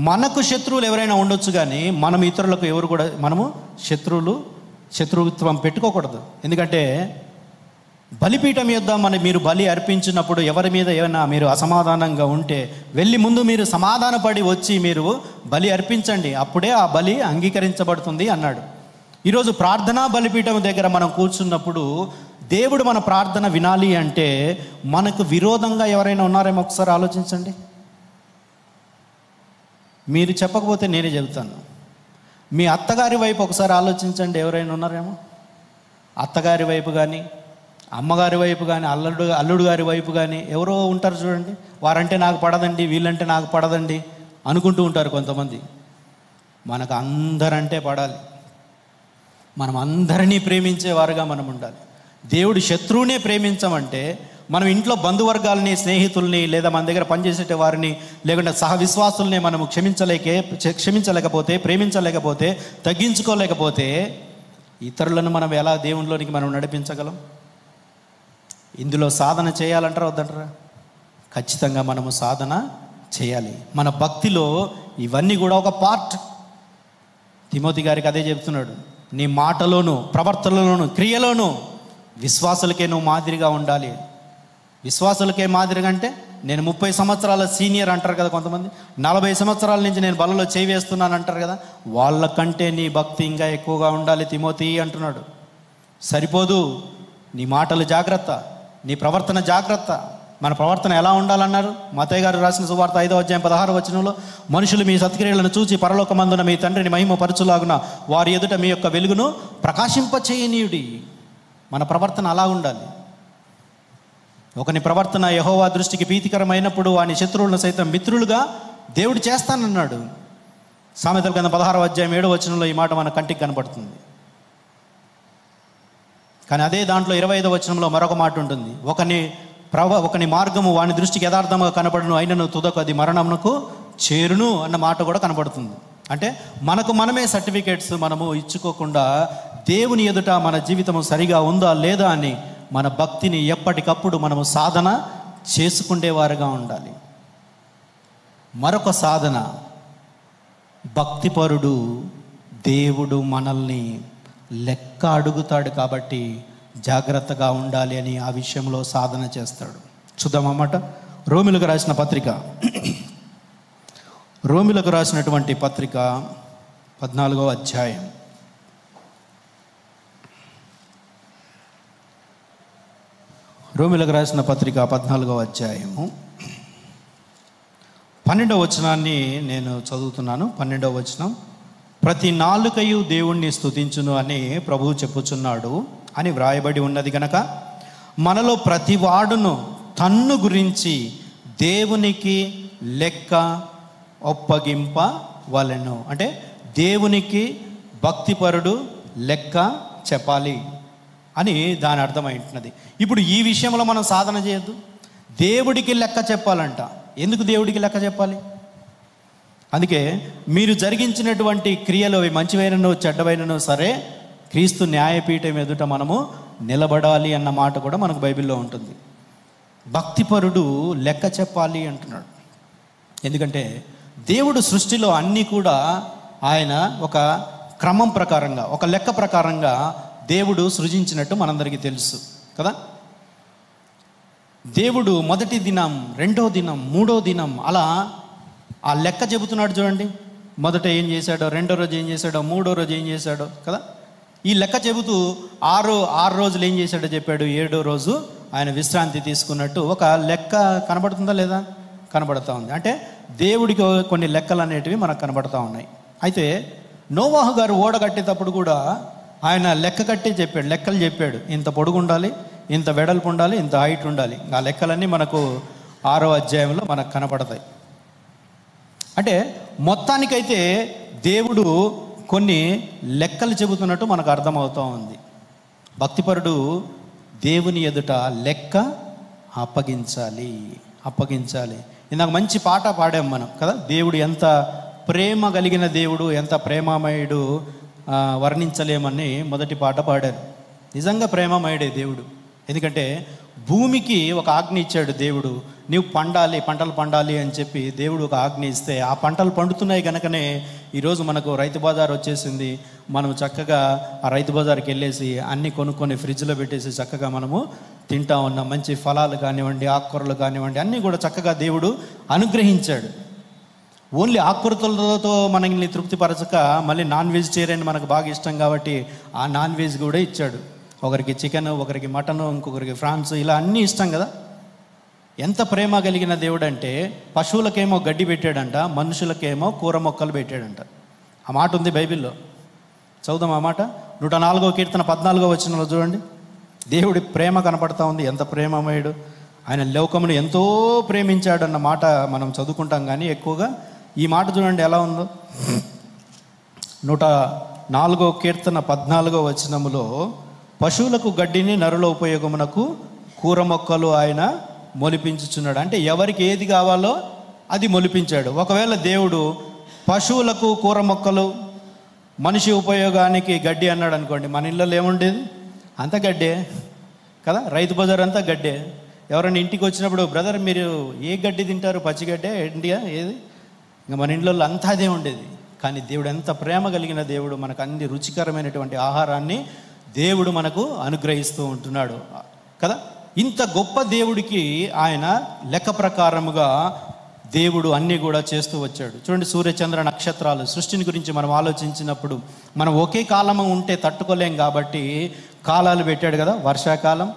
A: మనకు శత్రువులు ఎవరైనా ఉండొచ్చు, కానీ మనం ఇతరులకు ఎవరు కూడా మనము శత్రుత్వం పెట్టుకోకూడదు. ఎందుకంటే బలిపీఠం యొద్ద మీరు బలి అర్పించినప్పుడు ఎవరి మీద ఏమైనా మీరు అసమాధానంగా ఉంటే వెళ్ళి ముందు మీరు సమాధానపడి వచ్చి మీరు బలి అర్పించండి, అప్పుడే ఆ బలి అంగీకరించబడుతుంది అన్నాడు. ఈరోజు ప్రార్థనా బలిపీఠం దగ్గర మనం కూర్చున్నప్పుడు దేవుడు మన ప్రార్థన వినాలి అంటే మనకు విరోధంగా ఎవరైనా ఉన్నారేమో ఒకసారి ఆలోచించండి. మీరు చెప్పకపోతే నేనే చెబుతాను. మీ అత్తగారి వైపు ఒకసారి ఆలోచించండి, ఎవరైనా ఉన్నారేమో. అత్తగారి వైపు కానీ, అమ్మగారి వైపు కానీ, అల్లుడు గారి వైపు కానీ ఎవరో ఉంటారు చూడండి. వారంటే నాకు పడదండి, వీళ్ళంటే నాకు పడదండి అనుకుంటూ ఉంటారు కొంతమంది. మనకు అందరంటే పడాలి. మనం అందరినీ ప్రేమించేవారుగా మనం ఉండాలి. దేవుడు శత్రువునే ప్రేమించమంటే మనం ఇంట్లో బంధువర్గాల్ని, స్నేహితుల్ని, లేదా మన దగ్గర పనిచేసే వారిని, లేకుంటే సహ విశ్వాసుల్ని మనము క్షమించలేకపోతే, ప్రేమించలేకపోతే, తగ్గించుకోలేకపోతే ఇతరులను మనం ఎలా దేవునిలోనికి మనం నడిపించగలం? ఇందులో సాధన చేయాలంటారా వద్దంటారా? ఖచ్చితంగా మనము సాధన చేయాలి. మన భక్తిలో ఇవన్నీ కూడా ఒక పార్ట్. తిమోతి గారికి అదే చెప్తున్నాడు, నీ మాటలోను, ప్రవర్తనలోను, క్రియలోను విశ్వాసులకే నువ్వు మాదిరిగా ఉండాలి. విశ్వాసులకే మాదిరిగా అంటే నేను 30 సంవత్సరాల సీనియర్ అంటారు కదా కొంతమంది, 40 సంవత్సరాల నుంచి నేను బలలో చేయి వేస్తున్నాను అంటారు కదా, వాళ్ళకంటే నీ భక్తి ఇంకా ఎక్కువగా ఉండాలి తిమోతి అంటున్నాడు. సరిపోదు, నీ మాటలు జాగ్రత్త, నీ ప్రవర్తన జాగ్రత్త. మన ప్రవర్తన ఎలా ఉండాలన్నారు? మత్తయి గారు రాసిన సువార్త 5వ అధ్యాయం 16వ వచనంలో, మనుషులు మీ సత్క్రియలను చూచి పరలోకమందున మీ తండ్రిని మహిమపరచులాగున వారి ఎదుట మీ యొక్క వెలుగును ప్రకాశింపచేయనీయుడి. మన ప్రవర్తన అలా ఉండాలి. ఒకని ప్రవర్తన యెహోవా దృష్టికి ప్రీతికరమైనప్పుడు వాని శత్రువులను సైతం మిత్రులుగా దేవుడు చేస్తానన్నాడు. సామెతల గ్రంథం 16వ అధ్యాయం 7వ వచనంలో ఈ మాట మన కంటికి కనపడుతుంది. కానీ అదే దాంట్లో 25వ వచనంలో మరొక మాట ఉంటుంది, ఒకని మార్గము వాని దృష్టికి యథార్థంగా కనపడును, అయినను తుదకు అది మరణమునకు చేరును అన్న మాట కూడా కనపడుతుంది. అంటే మనమే సర్టిఫికేట్స్ మనము ఇచ్చుకోకుండా దేవుని ఎదుట మన జీవితం సరిగా ఉందా లేదా అని మన భక్తిని ఎప్పటికప్పుడు మనము సాధన చేసుకునేవారుగా ఉండాలి. మరొక సాధన, భక్తిపరుడు దేవుడు మనల్ని లెక్క అడుగుతాడు కాబట్టి జాగ్రత్తగా ఉండాలి అని ఆ విషయంలో సాధన చేస్తాడు. చూద్దామన్నమాట. రోమిలకు రాసినటువంటి పత్రిక 14వ అధ్యాయం. రోమిలకు రాసిన పత్రిక 14వ అధ్యాయము 12వ వచనాన్ని నేను చదువుతున్నాను. 12వ వచనం, ప్రతి నాలుకయు దేవుణ్ణి స్తుతించును అని ప్రభువు చెప్పుచున్నాడు అని వ్రాయబడి ఉన్నది గనక మనలో ప్రతి వాడును తన్ను గురించి దేవునికి లెక్క ఒప్పగింపవలెను. అంటే దేవునికి భక్తిపరుడు లెక్క చెప్పాలి అని దాని అర్థమైంటున్నది. ఇప్పుడు ఈ విషయంలో మనం సాధన చేయొద్దు, దేవుడికి లెక్క చెప్పాలంట. ఎందుకు దేవుడికి లెక్క చెప్పాలి? అందుకే మీరు జరిగించినటువంటి క్రియలు అవి మంచివైనను చెడ్డవైనను సరే క్రీస్తు న్యాయపీఠం ఎదుట మనము నిలబడాలి అన్న మాట కూడా మనకు బైబిల్లో ఉంటుంది. భక్తిపరుడు లెక్క చెప్పాలి అంటున్నాడు. ఎందుకంటే దేవుడు సృష్టిలో అన్నీ కూడా ఆయన ఒక క్రమం ప్రకారంగా, ఒక లెక్క ప్రకారంగా దేవుడు సృజించినట్టు మనందరికీ తెలుసు కదా. దేవుడు మొదటి దినం, రెండో దినం, మూడో దినం అలా ఆ లెక్క చెబుతున్నాడు చూడండి. మొదట ఏం చేశాడో, రెండో రోజు ఏం చేశాడో, మూడో రోజు ఏం చేశాడో కదా. ఈ లెక్క చెబుతూ ఆరు రోజులు ఏం చేశాడో చెప్పాడు. ఏడో రోజు ఆయన విశ్రాంతి తీసుకున్నట్టు ఒక లెక్క కనబడుతుందా లేదా? కనబడుతూ ఉంది. అంటే దేవుడికి కొన్ని లెక్కలు అనేటివి మనకు కనబడుతూ ఉన్నాయి. అయితే నోవాహు గారు ఓడ కట్టేటప్పుడు కూడా ఆయన లెక్క కట్టి చెప్పాడు, లెక్కలు చెప్పాడు. ఇంత పొడుగు ఉండాలి, ఇంత వెడల్పు ఉండాలి, ఇంత హైట్ ఉండాలి. ఆ లెక్కలన్నీ మనకు 6వ అధ్యాయంలో మనకు కనపడతాయి. అంటే మొత్తానికైతే దేవుడు కొన్ని లెక్కలు చెబుతున్నట్టు మనకు అర్థమవుతూ ఉంది. భక్తిపరుడు దేవుని ఎదుట లెక్క అప్పగించాలి. ఇందాక మంచి పాట పాడాం మనం కదా. దేవుడు ఎంత ప్రేమ కలిగిన దేవుడు, ఎంత ప్రేమమయుడు వర్ణించలేమని మొదటి పాట పాడారు. నిజంగా ప్రేమమయుడే దేవుడు. ఎందుకంటే భూమికి ఒక ఆజ్ఞ ఇచ్చాడు దేవుడు, నీవు పంటలు పండాలి అని చెప్పి దేవుడు ఒక ఆజ్ఞ ఇస్తే ఆ పంటలు పండుతున్నాయి కనుకనే ఈరోజు మనకు రైతు బజార్ వచ్చేసింది. మనం చక్కగా ఆ రైతు బజార్కి వెళ్ళేసి అన్నీ కొనుక్కొని ఫ్రిడ్జ్లో పెట్టేసి చక్కగా మనము తింటా ఉన్నాం. మంచి ఫలాలు కానివ్వండి, ఆకుకూరలు కానివ్వండి, అన్నీ కూడా చక్కగా దేవుడు అనుగ్రహించాడు. ఓన్లీ ఆకుకూరలతో మనల్ని తృప్తిపరచక మళ్ళీ నాన్ వెజిటేరియన్ మనకు బాగా ఇష్టం కాబట్టి ఆ నాన్ వెజ్ కూడా ఇచ్చాడు. ఒకరికి చికెన్, ఒకరికి మటను, ఇంకొకరికి ఫ్రాన్స్, ఇలా అన్నీ ఇష్టం కదా. ఎంత ప్రేమ కలిగిన దేవుడు అంటే పశువులకేమో గడ్డి పెట్టాడంట, మనుషులకేమో కూర మొక్కలు పెట్టాడంట. ఆ మాట ఉంది బైబిల్లో. చదువుదాం ఆ మాట. 104వ కీర్తన 14వ వచనంలో చూడండి. దేవుడి ప్రేమ కనపడతా ఉంది. ఎంత ప్రేమమయుడు, ఆయన లోకమును ఎంతో ప్రేమించాడు అన్న మాట మనం చదువుకుంటాం. కానీ ఎక్కువగా ఈ మాట చూడండి ఎలా ఉందో. 104వ కీర్తన 14వ వచనములో, పశువులకు గడ్డిని నరుల ఉపయోగమునకు కూర మొక్కలు ఆయన మొలిపించుచున్నాడు. అంటే ఎవరికి ఏది కావాలో అది మొలిపించాడు. ఒకవేళ దేవుడు పశువులకు కూర మొక్కలు, మనిషి ఉపయోగానికి గడ్డి అన్నాడు అనుకోండి, మన ఇళ్ళలో ఏముండేది? అంత గడ్డే కదా. రైతు బజార్ అంతా గడ్డే. ఎవరైనా ఇంటికి వచ్చినప్పుడు, బ్రదర్ మీరు ఏ గడ్డి తింటారు? పచ్చిగడ్డే, ఎండియా, ఏది? ఇంకా మన ఇంట్లో అంతా అదే ఉండేది. కానీ దేవుడు ఎంత ప్రేమ కలిగిన దేవుడు, మనకు అన్ని రుచికరమైనటువంటి ఆహారాన్ని దేవుడు మనకు అనుగ్రహిస్తూ ఉంటున్నాడు కదా. ఇంత గొప్ప దేవుడికి ఆయన లెక్క ప్రకారముగా దేవుడు అన్నీ కూడా చేస్తూ వచ్చాడు. చూడండి, సూర్యచంద్ర నక్షత్రాలు సృష్టిని గురించి మనం ఆలోచించినప్పుడు మనం ఒకే కాలము ఉంటే తట్టుకోలేం కాబట్టి కాలాలు పెట్టాడు కదా. వర్షాకాలం,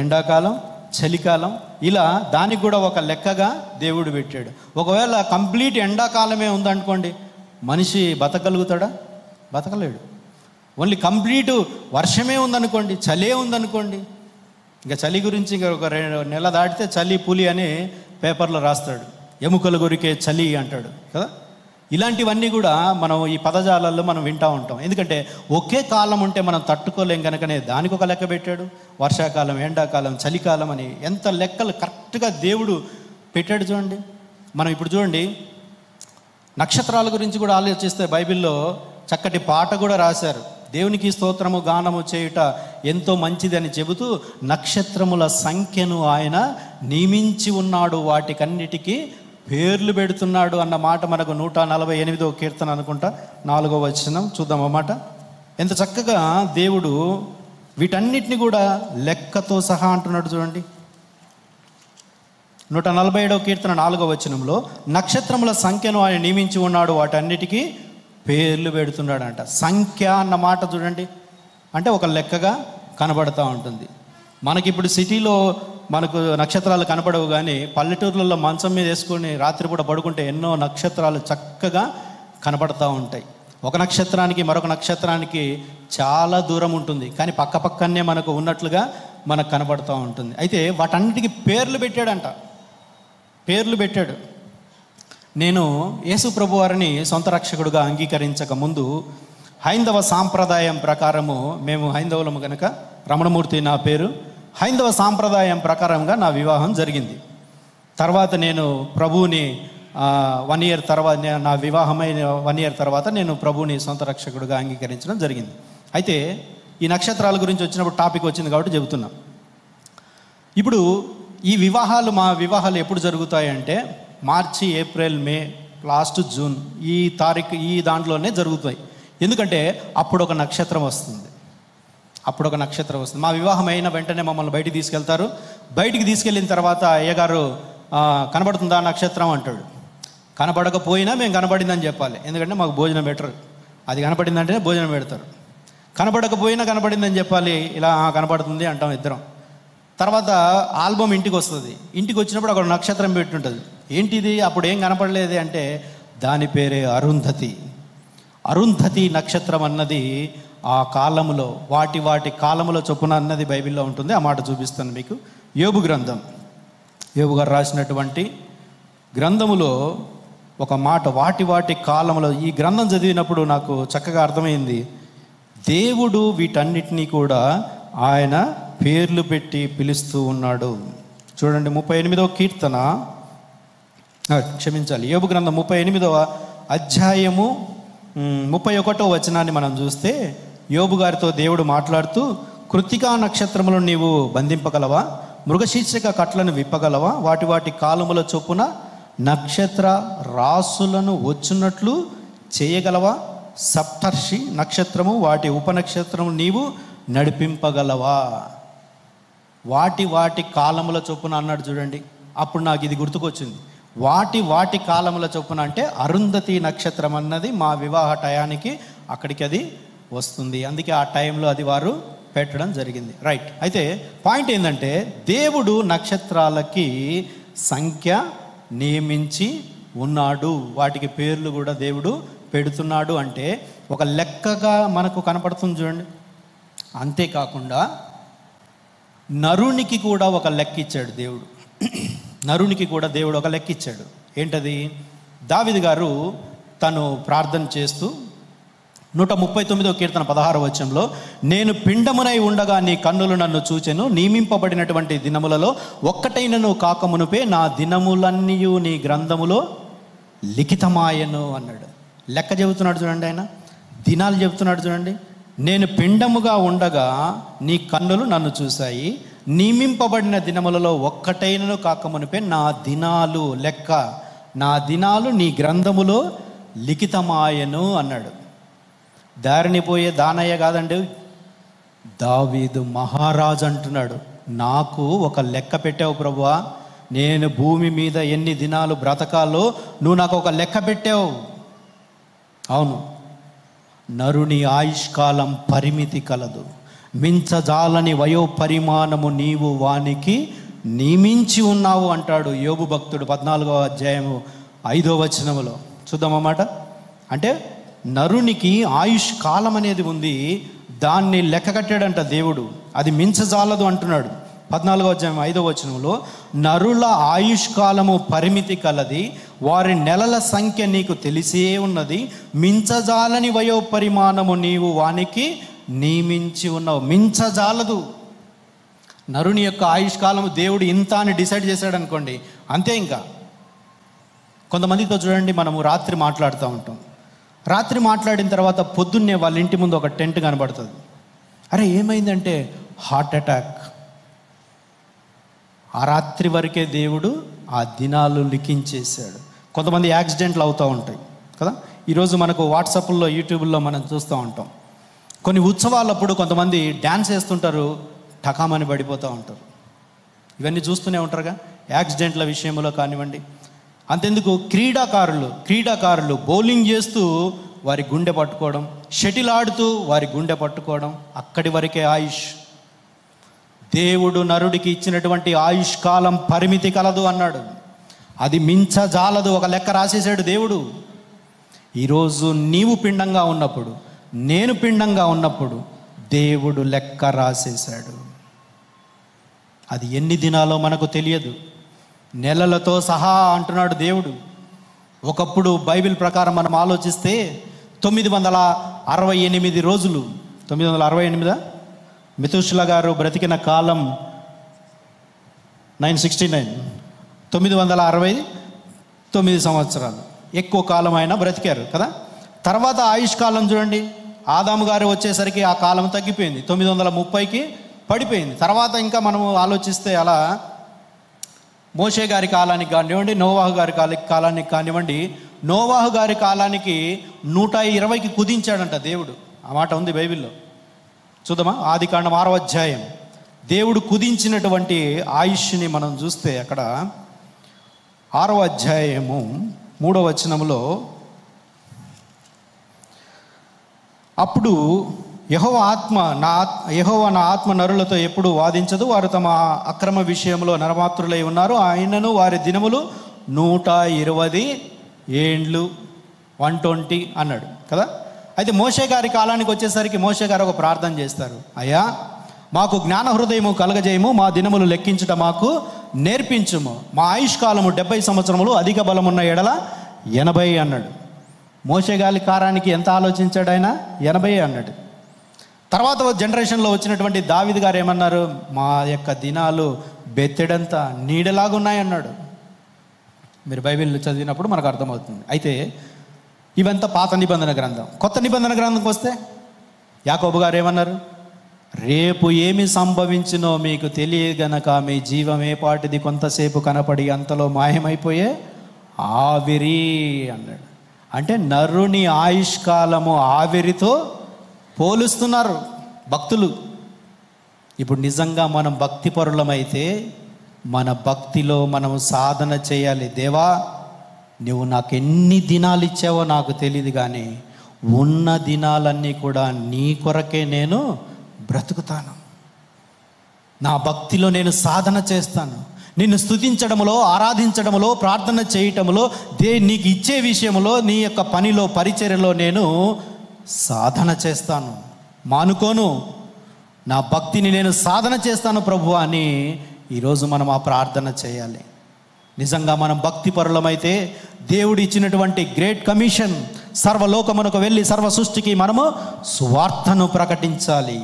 A: ఎండాకాలం, చలికాలం, ఇలా దానికి కూడా ఒక లెక్కగా దేవుడు పెట్టాడు. ఒకవేళ కంప్లీట్ ఎండాకాలమే ఉందనుకోండి, మనిషి బతకగలుగుతాడా? బతకలేడు. ఓన్లీ కంప్లీట్ వర్షమే ఉందనుకోండి, చలే ఉందనుకోండి, ఇంకా చలి గురించి ఇంకా ఒక 2 నెలలు దాటితే చలి పులి అని పేపర్లో రాస్తాడు. ఎముకలు కొరికే చలి అంటాడు కదా. ఇలాంటివన్నీ కూడా మనం ఈ పదజాలాల్లో మనం వింటూ ఉంటాం. ఎందుకంటే ఒకే కాలం ఉంటే మనం తట్టుకోలేం కనుకనే దానికి ఒక లెక్క పెట్టాడు. వర్షాకాలం, ఎండాకాలం, చలికాలం అని ఎంత లెక్కలు కరెక్ట్గా దేవుడు పెట్టాడు చూడండి. మనం ఇప్పుడు చూడండి, నక్షత్రాల గురించి కూడా ఆలోచిస్తే బైబిల్లో చక్కటి పాట కూడా రాశారు. దేవునికి స్తోత్రము గానము చేయుట ఎంతో మంచిది అని చెబుతూ నక్షత్రముల సంఖ్యను ఆయన నియమించి ఉన్నాడు, వాటికన్నిటికీ పేర్లు పెడుతున్నాడు అన్న మాట మనకు 148వ కీర్తన అనుకుంటా 4వ వచనం చూద్దాం. అన్నమాట ఎంత చక్కగా దేవుడు వీటన్నిటిని కూడా లెక్కతో సహా అంటున్నాడు చూడండి. 147వ కీర్తన 4వ వచనంలో నక్షత్రముల సంఖ్యను ఆయన నియమించి ఉన్నాడు, వాటన్నిటికీ పేర్లు పెడుతున్నాడంట. సంఖ్య అన్న మాట చూడండి, అంటే ఒక లెక్కగా కనబడుతూ ఉంటుంది. మనకిప్పుడు సిటీలో మనకు నక్షత్రాలు కనపడవు, కానీ పల్లెటూర్లలో మంచం మీద వేసుకొని రాత్రిపూట పడుకుంటే ఎన్నో నక్షత్రాలు చక్కగా కనపడతా ఉంటాయి. ఒక నక్షత్రానికి మరొక నక్షత్రానికి చాలా దూరం ఉంటుంది, కానీ పక్క పక్కనే మనకు ఉన్నట్లుగా మనకు కనపడుతూ ఉంటుంది. అయితే వాటన్నిటికీ పేర్లు పెట్టాడంట, పేర్లు పెట్టాడు. నేను యేసు ప్రభు వారిని సొంత రక్షకుడుగా అంగీకరించక ముందు హైందవ సాంప్రదాయం ప్రకారము, మేము హైందవులము కనుక రమణమూర్తి నా పేరు, హైందవ సాంప్రదాయం ప్రకారంగా నా వివాహం జరిగింది. తర్వాత నేను ప్రభువుని 1 year తర్వాత, నా వివాహమైన 1 year తర్వాత నేను ప్రభువుని సొంత రక్షకుడుగా అంగీకరించడం జరిగింది. అయితే ఈ నక్షత్రాల గురించి వచ్చినప్పుడు టాపిక్ వచ్చింది కాబట్టి చెబుతున్నాం. ఇప్పుడు ఈ వివాహాలు, మా వివాహాలు ఎప్పుడు జరుగుతాయి అంటే మార్చి, ఏప్రిల్, మే, లాస్ట్ జూన్ ఈ తారీఖు ఈ దాంట్లోనే జరుగుతాయి. ఎందుకంటే అప్పుడు ఒక నక్షత్రం వస్తుంది. మా వివాహం అయిన వెంటనే మమ్మల్ని బయటికి తీసుకెళ్తారు. బయటికి తీసుకెళ్ళిన తర్వాత అయ్యగారు కనబడుతుందా నక్షత్రం అంటాడు. కనబడకపోయినా మేము కనబడిందని చెప్పాలి, ఎందుకంటే మాకు భోజనం పెట్టరు. అది కనపడిందంటేనే భోజనం పెడతారు. కనబడకపోయినా కనబడిందని చెప్పాలి, ఇలా కనబడుతుంది అంటాం ఇద్దరం. తర్వాత ఆల్బమ్ ఇంటికి వస్తుంది. ఇంటికి వచ్చినప్పుడు అక్కడ నక్షత్రం పెట్టుంటుంది. ఏంటిది అప్పుడు ఏం కనపడలేదు అంటే దాని పేరే అరుంధతి నక్షత్రం అన్నది ఆ కాలంలో వాటి కాలంలో చొప్పున అన్నది బైబిల్లో ఉంటుంది. ఆ మాట చూపిస్తాను మీకు. యోబు గ్రంథం, యోబు గారు రాసినటువంటి గ్రంథములో ఒక మాట వాటి కాలంలో. ఈ గ్రంథం చదివినప్పుడు నాకు చక్కగా అర్థమైంది, దేవుడు వీటన్నిటినీ కూడా ఆయన పేర్లు పెట్టి పిలుస్తూ ఉన్నాడు. చూడండి 38వ కీర్తన, యోబు గ్రంథం 38వ అధ్యాయము 31వ వచనాన్ని మనం చూస్తే యోబు గారితో దేవుడు మాట్లాడుతూ, కృత్తికా నక్షత్రములను నీవు బంధింపగలవా? మృగశీర్షిక కట్లను విప్పగలవా? వాటి కాలముల చొప్పున నక్షత్ర రాసులను వచ్చున్నట్లు చేయగలవా? సప్తర్షి నక్షత్రము వాటి ఉపనక్షత్రము నీవు నడిపింపగలవా? వాటి కాలముల చొప్పున అన్నాడు చూడండి. అప్పుడు నాకు ఇది గుర్తుకొచ్చింది. వాటి కాలముల చొప్పున అంటే అరుంధతి నక్షత్రం అన్నది మా వివాహ టయానికి అక్కడికి అది వస్తుంది. అందుకే ఆ టైంలో అది వారు పెట్టడం జరిగింది. రైట్. అయితే పాయింట్ ఏంటంటే దేవుడు నక్షత్రాలకి సంఖ్య నియమించి ఉన్నాడు, వాటికి పేర్లు కూడా దేవుడు పెడుతున్నాడు. అంటే ఒక లెక్కగా మనకు కనపడుతుంది చూడండి. అంతేకాకుండా నరునికి కూడా ఒక లెక్క ఇచ్చాడు దేవుడు. నరునికి కూడా దేవుడు ఒక లెక్క ఇచ్చాడు. ఏంటది? దావీదు గారు తను ప్రార్థన చేస్తూ 139వ కీర్తన 16వ వచనంలో, నేను పిండమునై ఉండగా నీ కన్నులు నన్ను చూచెను, నియమింపబడినటువంటి దినములలో ఒక్కటైనను కాకమునుపే నా దినములన్నీయు నీ గ్రంథములో లిఖితమాయను అన్నాడు. లెక్క చెబుతున్నాడు చూడండి, ఆయన దినాలు చెబుతున్నాడు చూడండి. నేను పిండముగా ఉండగా నీ కన్నులు నన్ను చూశాయి, నియమింపబడిన దినములలో ఒక్కటైనను కాకమునుపే నా దినాలు లెక్క, నా దినాలు నీ గ్రంథములో లిఖితమాయను అన్నాడు. దారిని పోయే దానయ్య కాదండి, దావీదు మహారాజు అంటున్నాడు, నాకు ఒక లెక్క పెట్టావు ప్రభువా, నేను భూమి మీద ఎన్ని దినాలు బ్రతకాలో నువ్వు నాకు ఒక లెక్క పెట్టావు. అవును, నరుని ఆయుష్కాలం పరిమితి కలదు, మించజాలని వయోపరిమాణము నీవు వానికి నియమించి ఉన్నావు అంటాడు యోబు భక్తుడు 14వ అధ్యాయము 5వ వచనములో. చూద్దామన్నమాట. అంటే నరునికి ఆయుష్ కాలం అనేది ఉంది, దాన్ని లెక్క కట్టాడంట దేవుడు, అది మించజాలదు అంటున్నాడు 14వ అధ్యాయం 5వ వచనంలో. నరుల ఆయుష్ కాలము పరిమితి కలది, వారి నెలల సంఖ్య నీకు తెలిసే ఉన్నది, మించజాలని వయోపరిమాణము నీవు వానికి నియమించి ఉన్నావు. మించజాలదు. నరుని యొక్క ఆయుష్ కాలము దేవుడు ఇంత అని డిసైడ్ చేశాడు అనుకోండి, అంతే. ఇంకా కొంతమందితో చూడండి, మనము రాత్రి మాట్లాడుతూ ఉంటాం. రాత్రి మాట్లాడిన తర్వాత పొద్దున్నే వాళ్ళ ఇంటి ముందు ఒక టెంట్ కనబడుతుంది. అరే ఏమైందంటే హార్ట్ అటాక్. ఆ రాత్రి వరకే దేవుడు ఆ దినాలు లిఖించేశాడు. కొంతమంది యాక్సిడెంట్లు అవుతూ ఉంటాయి కదా. ఈరోజు మనకు వాట్సాప్లో, యూట్యూబ్లో మనం చూస్తూ ఉంటాం. కొన్ని ఉత్సవాలప్పుడు కొంతమంది డ్యాన్స్ వేస్తుంటారు, టకామని పడిపోతూ ఉంటారు. ఇవన్నీ చూస్తూనే ఉంటారుగా, యాక్సిడెంట్ల విషయంలో కానివ్వండి. అంతెందుకు, క్రీడాకారులు బౌలింగ్ చేస్తూ వారి గుండె పట్టుకోవడం, షటిల్ ఆడుతూ వారి గుండె పట్టుకోవడం, అక్కడి వరకే ఆయుష్. దేవుడు నరుడికి ఇచ్చినటువంటి ఆయుష్ కాలం పరిమితి కలదు అన్నాడు, అది మించజాలదు. ఒక లెక్క రాసేసాడు దేవుడు. ఈరోజు నీవు పిండంగా ఉన్నప్పుడు, నేను పిండంగా ఉన్నప్పుడు దేవుడు లెక్క రాసేశాడు. అది ఎన్ని దినాలో మనకు తెలియదు, నెలలతో సహా అంటున్నాడు దేవుడు. ఒకప్పుడు బైబిల్ ప్రకారం మనం ఆలోచిస్తే 968 రోజులు, 968 మెతూషెల గారు బ్రతికిన కాలం 969, 969 సంవత్సరాలు. ఎక్కువ కాలం ఆయన బ్రతికారు కదా. తర్వాత ఆయుష్ కాలం చూడండి, ఆదాము గారు వచ్చేసరికి ఆ కాలం తగ్గిపోయింది, 930కి పడిపోయింది. తర్వాత ఇంకా మనం ఆలోచిస్తే అలా మోషే గారి కాలానికి కానివ్వండి, నోవాహు గారి కాలానికి కానివ్వండి, నోవాహు గారి కాలానికి 120కి కుదించాడంట దేవుడు. ఆ మాట ఉంది బైబిల్లో. చూద్దామా? ఆదికాండం 6వ అధ్యాయం. దేవుడు కుదించినటువంటి ఆయుష్ని మనం చూస్తే అక్కడ 6వ అధ్యాయము 3వ వచనంలో, అప్పుడు యెహోవా నా ఆత్మ నరులతో ఎప్పుడు వాదించదు, వారు తమ అక్రమ విషయంలో నరమాత్రులై ఉన్నారు, ఆయనను వారి దినములు 120 ఏండ్లు 120 అన్నాడు కదా. అయితే మోషే గారి కాలానికి వచ్చేసరికి మోషే గారు ఒక ప్రార్థన చేస్తారు. అయ్యా, మాకు జ్ఞాన హృదయము కలగజేయము, మా దినములు లెక్కించుట మాకు నేర్పించుము, మా ఆయుష్కాలము 70 సంవత్సరములు, అధిక బలమున్న ఎడల 80 అన్నాడు. మోషే గారి కాలానికి ఎంత ఆలోచించాడు ఆయన? 80 అన్నాడు. తర్వాత జనరేషన్లో వచ్చినటువంటి దావీదు గారు ఏమన్నారు? మా యొక్క దినాలు బెత్తెడంత నీడలాగున్నాయన్నాడు. మీరు బైబిల్ చదివినప్పుడు మనకు అర్థమవుతుంది. అయితే ఇవంతా పాత నిబంధన గ్రంథం. కొత్త నిబంధన గ్రంథంకి వస్తే యాకోబు గారు ఏమన్నారు? రేపు ఏమి సంభవించినో మీకు తెలియగనక మీ జీవం ఏ పాటిది కొంతసేపు కనపడి అంతలో మాయమైపోయే ఆవిరి అన్నాడు. అంటే నరుని ఆయుష్కాలము ఆవిరితో పోలుస్తున్నారు భక్తులు. ఇప్పుడు నిజంగా మనం భక్తిపరులమైతే మన భక్తిలో మనం సాధన చేయాలి. దేవా, నువ్వు నాకు ఎన్ని దినాలు ఇచ్చావో నాకు తెలియదు, కానీ ఉన్న దినాలన్నీ కూడా నీ కొరకే నేను బ్రతుకుతాను. నా భక్తిలో నేను సాధన చేస్తాను. నిన్ను స్తుతించడంలో, ఆరాధించడంలో, ప్రార్థన చేయటంలో, నీకు ఇచ్చే విషయంలో, నీ యొక్క పనిలో, పరిచర్యలో నేను సాధన చేస్తాను, మానుకోను. నా భక్తిని నేను సాధన చేస్తాను ప్రభువా అని ఈరోజు మనం ఆ ప్రార్థన చేయాలి. నిజంగా మనం భక్తి పరులమైతే దేవుడు ఇచ్చినటువంటి గ్రేట్ కమిషన్, సర్వలోకమునకు వెళ్ళి సర్వ సృష్టికి మనము సువార్తను ప్రకటించాలి.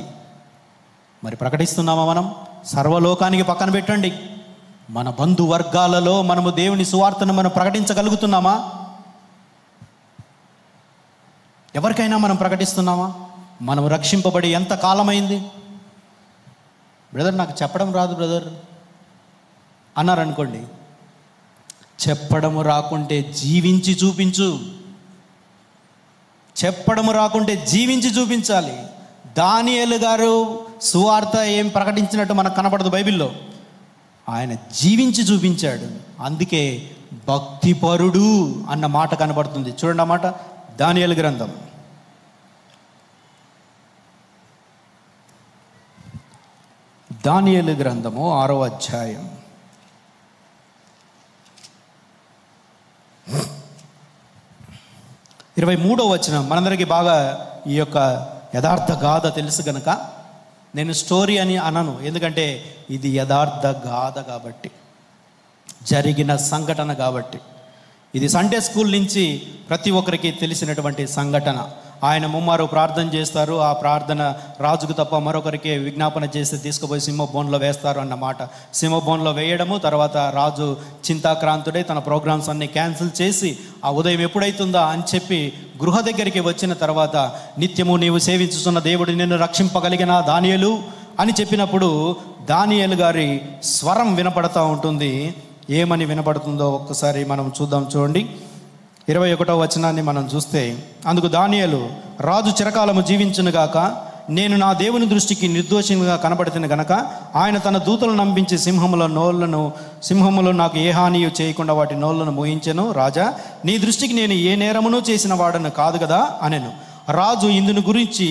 A: మరి ప్రకటిస్తున్నామా మనం? సర్వలోకానికి పక్కన పెట్టండి, మన బంధువర్గాలలో మనము దేవుని సువార్తను మనం ప్రకటించగలుగుతున్నామా? ఎవరికైనా మనం ప్రకటిస్తున్నామా? మనం రక్షింపబడి ఎంత కాలమైంది? బ్రదర్, నాకు చెప్పడం రాదు బ్రదర్ అన్నారనుకోండి, చెప్పడము రాకుంటే జీవించి చూపించు. చెప్పడము రాకుంటే జీవించి చూపించాలి. దానియేలు గారు సువార్త ఏం ప్రకటించినట్టు మనకు కనపడదు బైబిల్లో. ఆయన జీవించి చూపించాడు. అందుకే భక్తిపరుడు అన్న మాట కనబడుతుంది. చూడండి ఆ మాట, దానియేలు గ్రంథం దానియేలు గ్రంథము 6వ అధ్యాయం 23వ వచనం. మనందరికీ బాగా ఈ యొక్క యథార్థ గాథ తెలుసు కనుక నేను స్టోరీ అని అనను, ఎందుకంటే ఇది యథార్థ గాథ కాబట్టి, జరిగిన సంఘటన కాబట్టి. ఇది సండే స్కూల్ నుంచి ప్రతి ఒక్కరికి తెలిసినటువంటి సంఘటన. ఆయన ముమ్మారు ప్రార్థన చేస్తారు. ఆ ప్రార్థన రాజుకు తప్ప మరొకరికి విజ్ఞాపన చేసి తీసుకుపోయి సింహబోన్లో వేస్తారు అన్నమాట. సింహబోన్లో వేయడము, తర్వాత రాజు చింతాక్రాంతుడై తన ప్రోగ్రామ్స్ అన్ని క్యాన్సిల్ చేసి ఆ ఉదయం ఎప్పుడైతుందా అని చెప్పి గృహ దగ్గరికి వచ్చిన తర్వాత, నిత్యము నీవు సేవించుతున్న దేవుడు నిన్ను రక్షింపగలిగిన దానియేలు అని చెప్పినప్పుడు దానియేలు గారి స్వరం వినపడతా ఉంటుంది. ఏమని వినపడుతుందో ఒక్కసారి మనం చూద్దాం. చూడండి, 21వ వచనాన్ని మనం చూస్తే, అందుకు దానియేలు, రాజు చిరకాలము జీవించునుగాక, నేను నా దేవుని దృష్టికి నిర్దోషంగా కనబడుతున్న గనక ఆయన తన దూతలను నంపించి సింహములు నాకు ఏ హానియు చేయకుండా వాటి నోళ్లను మోయించెను. రాజా, నీ దృష్టికి నేను ఏ నేరమును చేసిన వాడను కాదు కదా అనెను. రాజు ఇందుని గురించి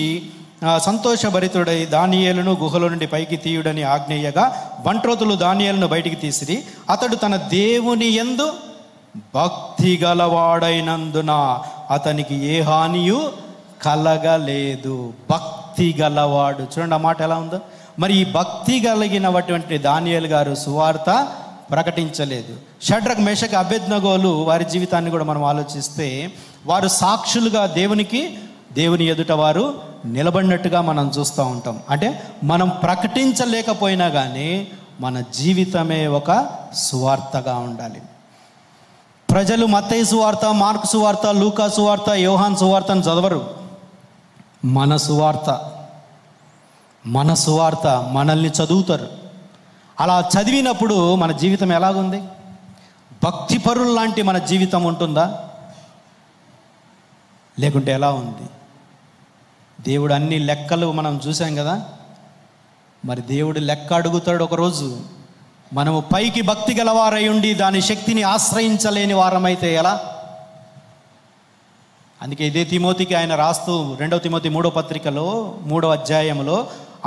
A: సంతోషభరితుడై దానియేలును గుహలో నుండి పైకి తీయుడని ఆజ్ఞేయగా బంట్రోతులు దానియేలును బయటికి తీసిరి. అతడు తన దేవుని యందు భక్తి గలవాడైనందున అతనికి ఏ హానియు కలగలేదు. భక్తి గలవాడు. చూడండి ఆ మాట ఎలా ఉందో. మరి ఈ భక్తి కలిగినటువంటి దానియేలు గారు సువార్త ప్రకటించలేదు. షడ్రక్, మేషక్, అబేద్నగోలు వారి జీవితాన్ని కూడా మనం ఆలోచిస్తే, వారు సాక్షులుగా దేవుని ఎదుట వారు నిలబడినట్టుగా మనం చూస్తూ ఉంటాం. అంటే మనం ప్రకటించలేకపోయినా కానీ మన జీవితమే ఒక సువార్తగా ఉండాలి. ప్రజలు మత్తయి సువార్త, మార్కు సువార్త, లూకా సువార్త, యోహాన్ సువార్తను చదవరు. మన సువార్త మనల్ని చదువుతారు. అలా చదివినప్పుడు మన జీవితం ఎలాగుంది? భక్తిపరులు లాంటి మన జీవితం ఉంటుందా, లేకుంటే ఎలా ఉంది? దేవుడు అన్ని లెక్కలు మనం చూసాం కదా. మరి దేవుడు లెక్క అడుగుతాడు ఒకరోజు. మనము పైకి భక్తి గలవారై ఉండి దాని శక్తిని ఆశ్రయించలేని వారమైతే ఎలా? అందుకే ఇదే తిమోతికి ఆయన రాస్తూ 2 తిమోతి 3వ పత్రికలో 3వ అధ్యాయంలో,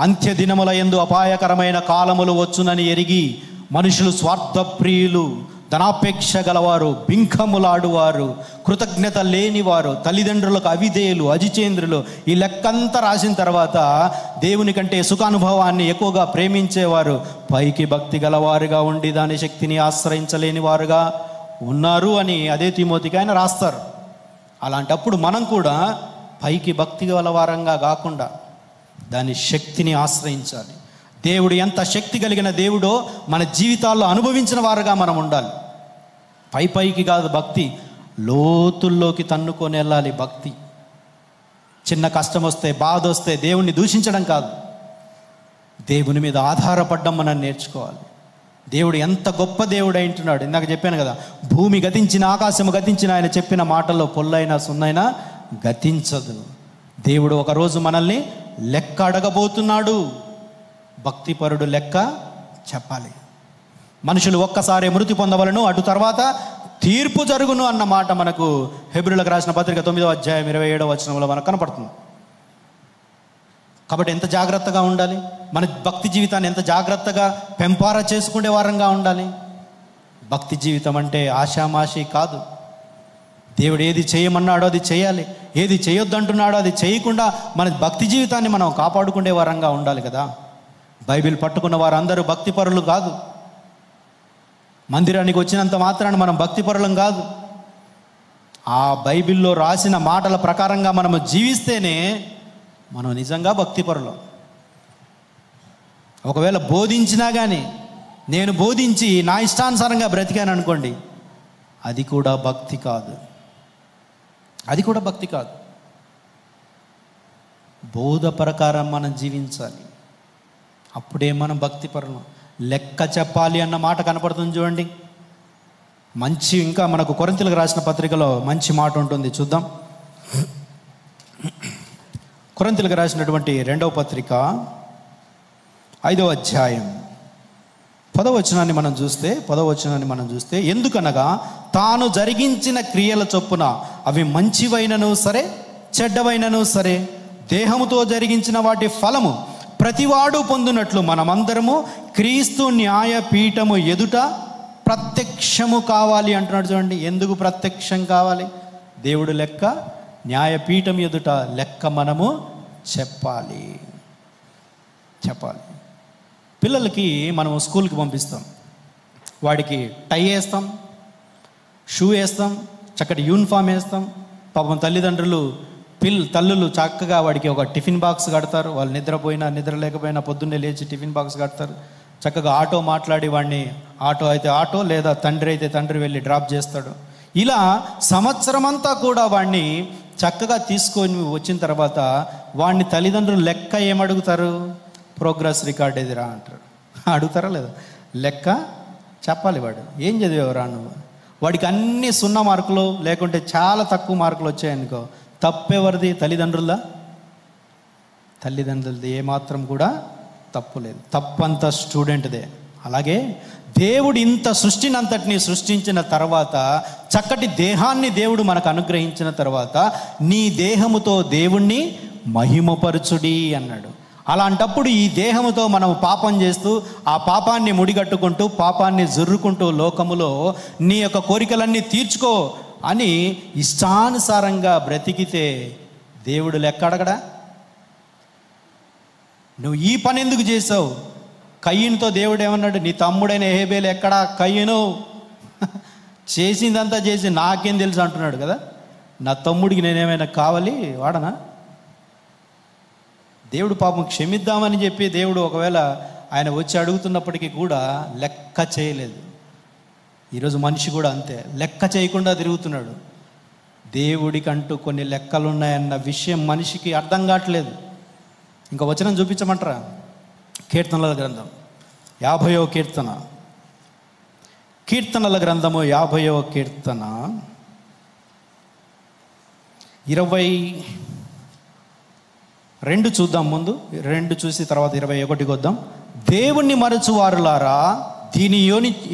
A: అంత్య దినముల యందు అపాయకరమైన కాలములు వచ్చునని ఎరిగి మనుషులు స్వార్థప్రియులు, ధనాపేక్ష గలవారు, బింకములాడువారు, కృతజ్ఞత లేనివారు, తల్లిదండ్రులకు అవిధేయులు, అజిచేంద్రులు, ఈ లెక్కంతా రాసిన తర్వాత దేవుని కంటే సుఖానుభవాన్ని ఎక్కువగా ప్రేమించేవారు, పైకి భక్తి గలవారుగా ఉండి దాని శక్తిని ఆశ్రయించలేని వారుగా ఉన్నారు అని అదే తిమోతికి ఆయన రాస్తారు. అలాంటప్పుడు మనం కూడా పైకి భక్తి గలవారంగా కాకుండా దాని శక్తిని ఆశ్రయించాలి. దేవుడు ఎంత శక్తి కలిగిన దేవుడో మన జీవితాల్లో అనుభవించిన వారుగా మనం ఉండాలి. పైకి కాదు భక్తి, లోతుల్లోకి తన్నుకొని వెళ్ళాలి భక్తి. చిన్న కష్టం వస్తే, బాధ వస్తే దేవుణ్ణి దూషించడం కాదు, దేవుని మీద ఆధారపడడం మనం నేర్చుకోవాలి. దేవుడు ఎంత గొప్ప దేవుడు అంటున్నాడు. ఇందాక చెప్పాను కదా, భూమి గతించిన, ఆకాశము గతించిన, ఆయన చెప్పిన మాటల్లో పొల్లైనా సున్నైనా గతించదు. దేవుడు ఒకరోజు మనల్ని లెక్క అడగబోతున్నాడు. భక్తిపరుడు లెక్క చెప్పాలి. మనుషులు ఒక్కసారి మృతి పొందవలను, అటు తర్వాత తీర్పు జరుగును అన్న మాట మనకు హెబ్రీయులకు రాసిన పత్రిక 9వ అధ్యాయం 27వ వచనంలో మనకు కనపడుతుంది. కాబట్టి ఎంత జాగ్రత్తగా ఉండాలి, మన భక్తి జీవితాన్ని ఎంత జాగ్రత్తగా పెంపార చేసుకునే వారంగా ఉండాలి. భక్తి జీవితం అంటే ఆషామాషి కాదు. దేవుడు ఏది చేయమన్నాడో అది చేయాలి, ఏది చేయొద్దంటున్నాడో అది చేయకుండా మన భక్తి జీవితాన్ని మనం కాపాడుకునే వారంగా ఉండాలి కదా. బైబిల్ పట్టుకున్న వారందరూ భక్తిపరులు కాదు. మందిరానికి వచ్చినంత మాత్రాన మనం భక్తిపరులం కాదు. ఆ బైబిల్లో రాసిన మాటల ప్రకారంగా మనము జీవిస్తేనే మనం నిజంగా భక్తిపరులం. ఒకవేళ బోధించినా కానీ, నేను బోధించి నా ఇష్టానుసారంగా బ్రతికాను అనుకోండి, అది కూడా భక్తి కాదు. అది కూడా భక్తి కాదు. బోధ ప్రకారం మనం జీవించాలి, అప్పుడే మనం భక్తిపరులం. లెక్క చెప్పాలి అన్న మాట కనపడుతుంది చూడండి. మంచి, ఇంకా మనకు కొరింథీయులకు రాసిన పత్రికలో మంచి మాట ఉంటుంది, చూద్దాం. కొరింథీయులకు రాసినటువంటి 2వ పత్రిక 5వ అధ్యాయం 10వ వచనాన్ని మనం చూస్తే, ఎందుకనగా తాను జరిగించిన క్రియల చొప్పున అవి మంచివైనను సరే, చెడ్డవైనను సరే, దేహముతో జరిగించిన వాటి ఫలము ప్రతివాడు పొందునట్లు మనమందరము క్రీస్తు న్యాయపీఠము ఎదుట ప్రత్యక్షము కావాలి అంటున్నాడు చూడండి. ఎందుకు ప్రత్యక్షం కావాలి? దేవుడు లెక్క, న్యాయపీఠం ఎదుట లెక్క మనము చెప్పాలి. పిల్లలకి మనం స్కూల్కి పంపిస్తాం, వాడికి టై వేస్తాం, షూ వేస్తాం, చక్కటి యూనిఫామ్ వేస్తాం. పాపం తల్లులు చక్కగా వాడికి ఒక టిఫిన్ బాక్స్ కడతారు. వాళ్ళు నిద్రపోయినా నిద్ర లేకపోయినా పొద్దున్నే లేచి టిఫిన్ బాక్స్ కడతారు. చక్కగా ఆటో మాట్లాడి వాడిని, ఆటో అయితే ఆటో, లేదా తండ్రి అయితే తండ్రి వెళ్ళి డ్రాప్ చేస్తాడు. ఇలా సంవత్సరం అంతా కూడా వాడిని చక్కగా తీసుకొని వచ్చిన తర్వాత వాడిని తల్లిదండ్రులు లెక్క ఏమడుగుతారు? ప్రోగ్రెస్ రికార్డ్ ఎదిరా అంటారు. అడుగుతారా లేదా? లెక్క చెప్పాలి. వాడు ఏం చదివేవరా నువ్వు? వాడికి అన్ని 0 మార్కులు లేకుంటే చాలా తక్కువ మార్కులు వచ్చాయనుకో, తప్పెవరిది? తల్లిదండ్రులది ఏమాత్రం కూడా తప్పు లేదు, తప్పంతా స్టూడెంట్దే. అలాగే దేవుడు ఇంత సృష్టినంతటిని సృష్టించిన తర్వాత, చక్కటి దేహాన్ని దేవుడు మనకు అనుగ్రహించిన తర్వాత, నీ దేహముతో దేవుణ్ణి మహిమపరచుడి అన్నాడు. అలాంటప్పుడు ఈ దేహముతో మనం పాపం చేస్తూ, ఆ పాపాన్ని ముడిగట్టుకుంటూ, పాపాన్ని జుర్రుకుంటూ లోకములో నీ యొక్క కోరికలన్నీ తీర్చుకో అని ఇష్టానుసారంగా బ్రతికితే దేవుడు లెక్క అడగడా? నువ్వు ఈ పని ఎందుకు చేసావు? కయ్యనుతో దేవుడు ఏమన్నాడు? నీ తమ్ముడైన యెహేబేలు ఎక్కడా? కయ్యను చేసిందంతా చేసి నాకేం తెలుసు అంటున్నాడు కదా. నా తమ్ముడికి నేనేమైనా కావాలి వాడనా? దేవుడు పాపం క్షమిద్దామని చెప్పి దేవుడు ఒకవేళ ఆయన వచ్చి అడుగుతున్నప్పటికీ కూడా లెక్క చేయలేదు. ఈరోజు మనిషి కూడా అంతే, లెక్క చేయకుండా తిరుగుతున్నాడు. దేవుడికంటూ కొన్ని లెక్కలు ఉన్నాయన్న విషయం మనిషికి అర్థం కావట్లేదు. ఇంకా వచనం చూపించమంటారా? కీర్తనల గ్రంథం 50వ కీర్తన, కీర్తనల గ్రంథము 50వ కీర్తన 22 చూద్దాం. ముందు 2 చూసి తర్వాత 21కి వద్దాం. దేవుణ్ణి మరచువారులారా దీని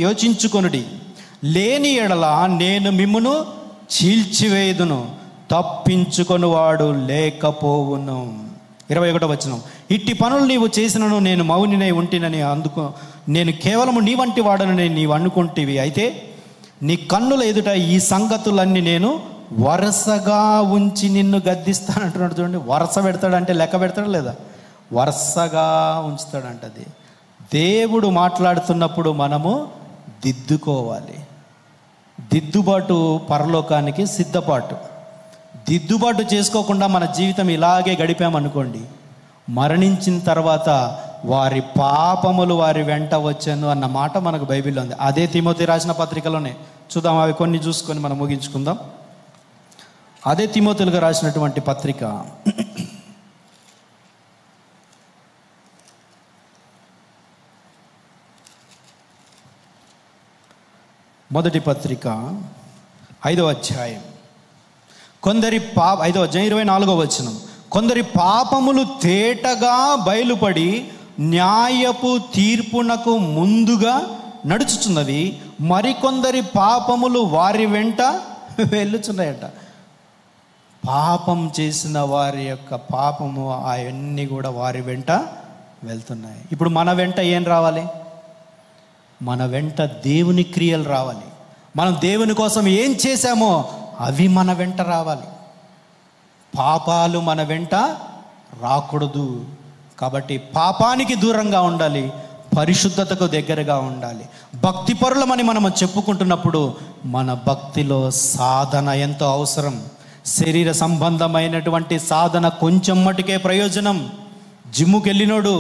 A: యోచించుకొనుడి, లేని ఎడల నేను మిమ్మును చీల్చివేయుదును, తప్పించుకొనువాడు లేకపోవును. 21వ వచనం, ఇట్టి పనులు నీవు చేసినను నేను మౌనినై ఉంటినని అందుకు నేను కేవలము నీ వంటి వాడనని నీవు అనుకుంటేవి. అయితే నీ కన్నుల ఎదుట ఈ సంగతులన్నీ నేను వరుసగా ఉంచి నిన్ను గద్దిస్తానంటున్నాడు. చూడండి, వరుస పెడతాడంటే లెక్క పెడతాడు లేదా? వరుసగా ఉంచుతాడంట. అది దేవుడు మాట్లాడుతున్నప్పుడు మనము దిద్దుకోవాలి. దిద్దుబాటు పరలోకానికి సిద్ధపాటు. దిద్దుబాటు చేసుకోకుండా మన జీవితం ఇలాగే గడిపామనుకోండి, మరణించిన తర్వాత వారి పాపములు వారి వెంట వచ్చాను అన్న మాట మనకు బైబిల్లో ఉంది. అదే తిమోతి రాసిన పత్రికలోనే చూద్దాం. అవి కొన్ని చూసుకొని మనం ముగించుకుందాం. అదే తిమోతిలుగా రాసినటువంటి పత్రిక 1వ పత్రిక 5వ అధ్యాయం 5వ అధ్యాయం 24వ వచనం, కొందరి పాపములు తేటగా బయలుపడి న్యాయపు తీర్పునకు ముందుగా నడుచుచున్నవి, మరికొందరి పాపములు వారి వెంట వెళ్ళుచున్నాయట. పాపం చేసిన వారి యొక్క పాపము అవన్నీ కూడా వారి వెంట వెళ్తున్నాయి. ఇప్పుడు మన వెంట ఏం రావాలి? మన వెంట దేవుని క్రియలు రావాలి. మనం దేవుని కోసం ఏం చేశామో అవి మన వెంట రావాలి. పాపాలు మన వెంట రాకూడదు. కాబట్టి పాపానికి దూరంగా ఉండాలి, పరిశుద్ధతకు దగ్గరగా ఉండాలి. భక్తి పరులమని మనము చెప్పుకుంటున్నప్పుడు మన భక్తిలో సాధన ఎంతో అవసరం. శరీర సంబంధమైనటువంటి సాధన కొంచెం మటుకే ప్రయోజనం. జిమ్ముకి వెళ్ళినోడు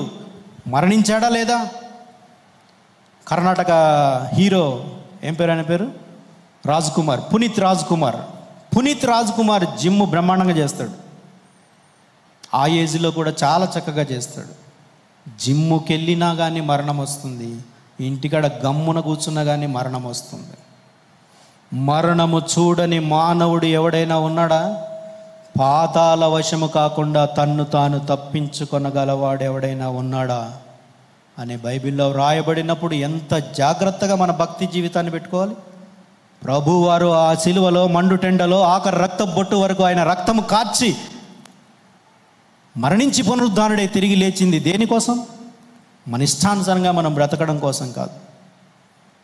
A: మరణించాడా లేదా? కర్ణాటక హీరో ఏం పేరు? ఆయన పేరు పునీత్ రాజ్ కుమార్ జిమ్ బ్రహ్మాండంగా చేస్తాడు. ఆ ఏజ్లో కూడా చాలా చక్కగా చేస్తాడు. జిమ్ముకి వెళ్ళినా కానీ మరణం వస్తుంది, ఇంటికాడ గమ్మున కూర్చున్నా కానీ మరణం వస్తుంది. మరణము చూడని మానవుడు ఎవడైనా ఉన్నాడా? పాతాళ వశము కాకుండా తన్ను తాను తప్పించుకొనగలవాడు ఎవడైనా ఉన్నాడా అనే బైబిల్లో వ్రాయబడినప్పుడు ఎంత జాగ్రత్తగా మన భక్తి జీవితాన్ని పెట్టుకోవాలి. ప్రభువారు ఆ సిలువలో మండుటెండలో ఆఖరి రక్త బొట్టు వరకు ఆయన రక్తము కార్చి మరణించి పునరుద్ధానుడై తిరిగి లేచింది దేనికోసం? మన ఇష్టానుసారంగా మనం బ్రతకడం కోసం కాదు.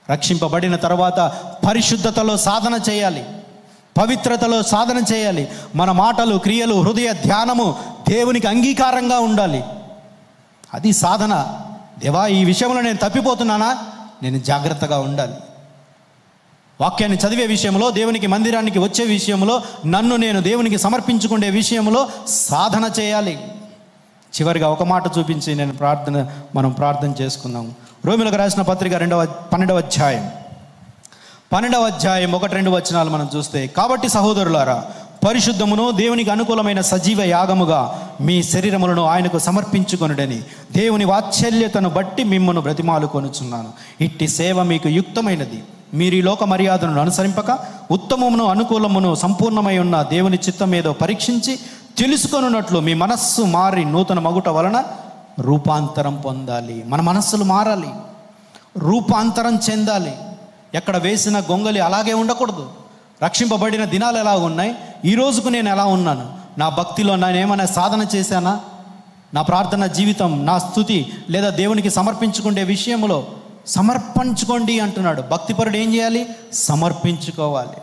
A: రక్షింపబడిన తర్వాత పరిశుద్ధతలో సాధన చేయాలి, పవిత్రతలో సాధన చేయాలి. మన మాటలు, క్రియలు, హృదయ ధ్యానము దేవునికి అంగీకారంగా ఉండాలి. అది సాధన. దేవా, ఈ విషయంలో నేను తప్పిపోతున్నానా? నేను జాగ్రత్తగా ఉండాలి. వాక్యాన్ని చదివే విషయంలో, దేవునికి మందిరానికి వచ్చే విషయంలో, నన్ను నేను దేవునికి సమర్పించుకునే విషయంలో సాధన చేయాలి. చివరిగా ఒక మాట చూపించి మనం ప్రార్థన చేసుకుందాం. రోమిలకు రాసిన పత్రిక 12వ అధ్యాయం 1-2 వచనాలు మనం చూస్తే, కాబట్టి సహోదరులారా, పరిశుద్ధమును దేవునికి అనుకూలమైన సజీవ యాగముగా మీ శరీరములను ఆయనకు సమర్పించుకొనుడని దేవుని వాత్సల్యతను బట్టి మిమ్మల్ని బ్రతిమాలుకొనుచున్నాను. ఇట్టి సేవ మీకు యుక్తమైనది. మీరు ఈ లోక మర్యాదను అనుసరింపక ఉత్తమమును అనుకూలమును సంపూర్ణమై ఉన్న దేవుని చిత్తం ఏదో పరీక్షించి తెలుసుకొనున్నట్లు మీ మనస్సు మారి నూతన మగుట వలన రూపాంతరం పొందాలి. మన మనస్సులు మారాలి, రూపాంతరం చెందాలి. ఎక్కడ వేసిన గొంగలి అలాగే ఉండకూడదు. రక్షింపబడిన దినాలు ఎలా ఉన్నాయి, ఈ రోజుకు నేను ఎలా ఉన్నాను, నా భక్తిలో నేను ఏమైనా సాధన చేశానా, నా ప్రార్థన జీవితం, నా స్తుతి లేదా దేవునికి సమర్పించుకునే విషయంలో సమర్పించుకోండి అంటున్నాడు. భక్తిపరుడు ఏం చేయాలి? సమర్పించుకోవాలి.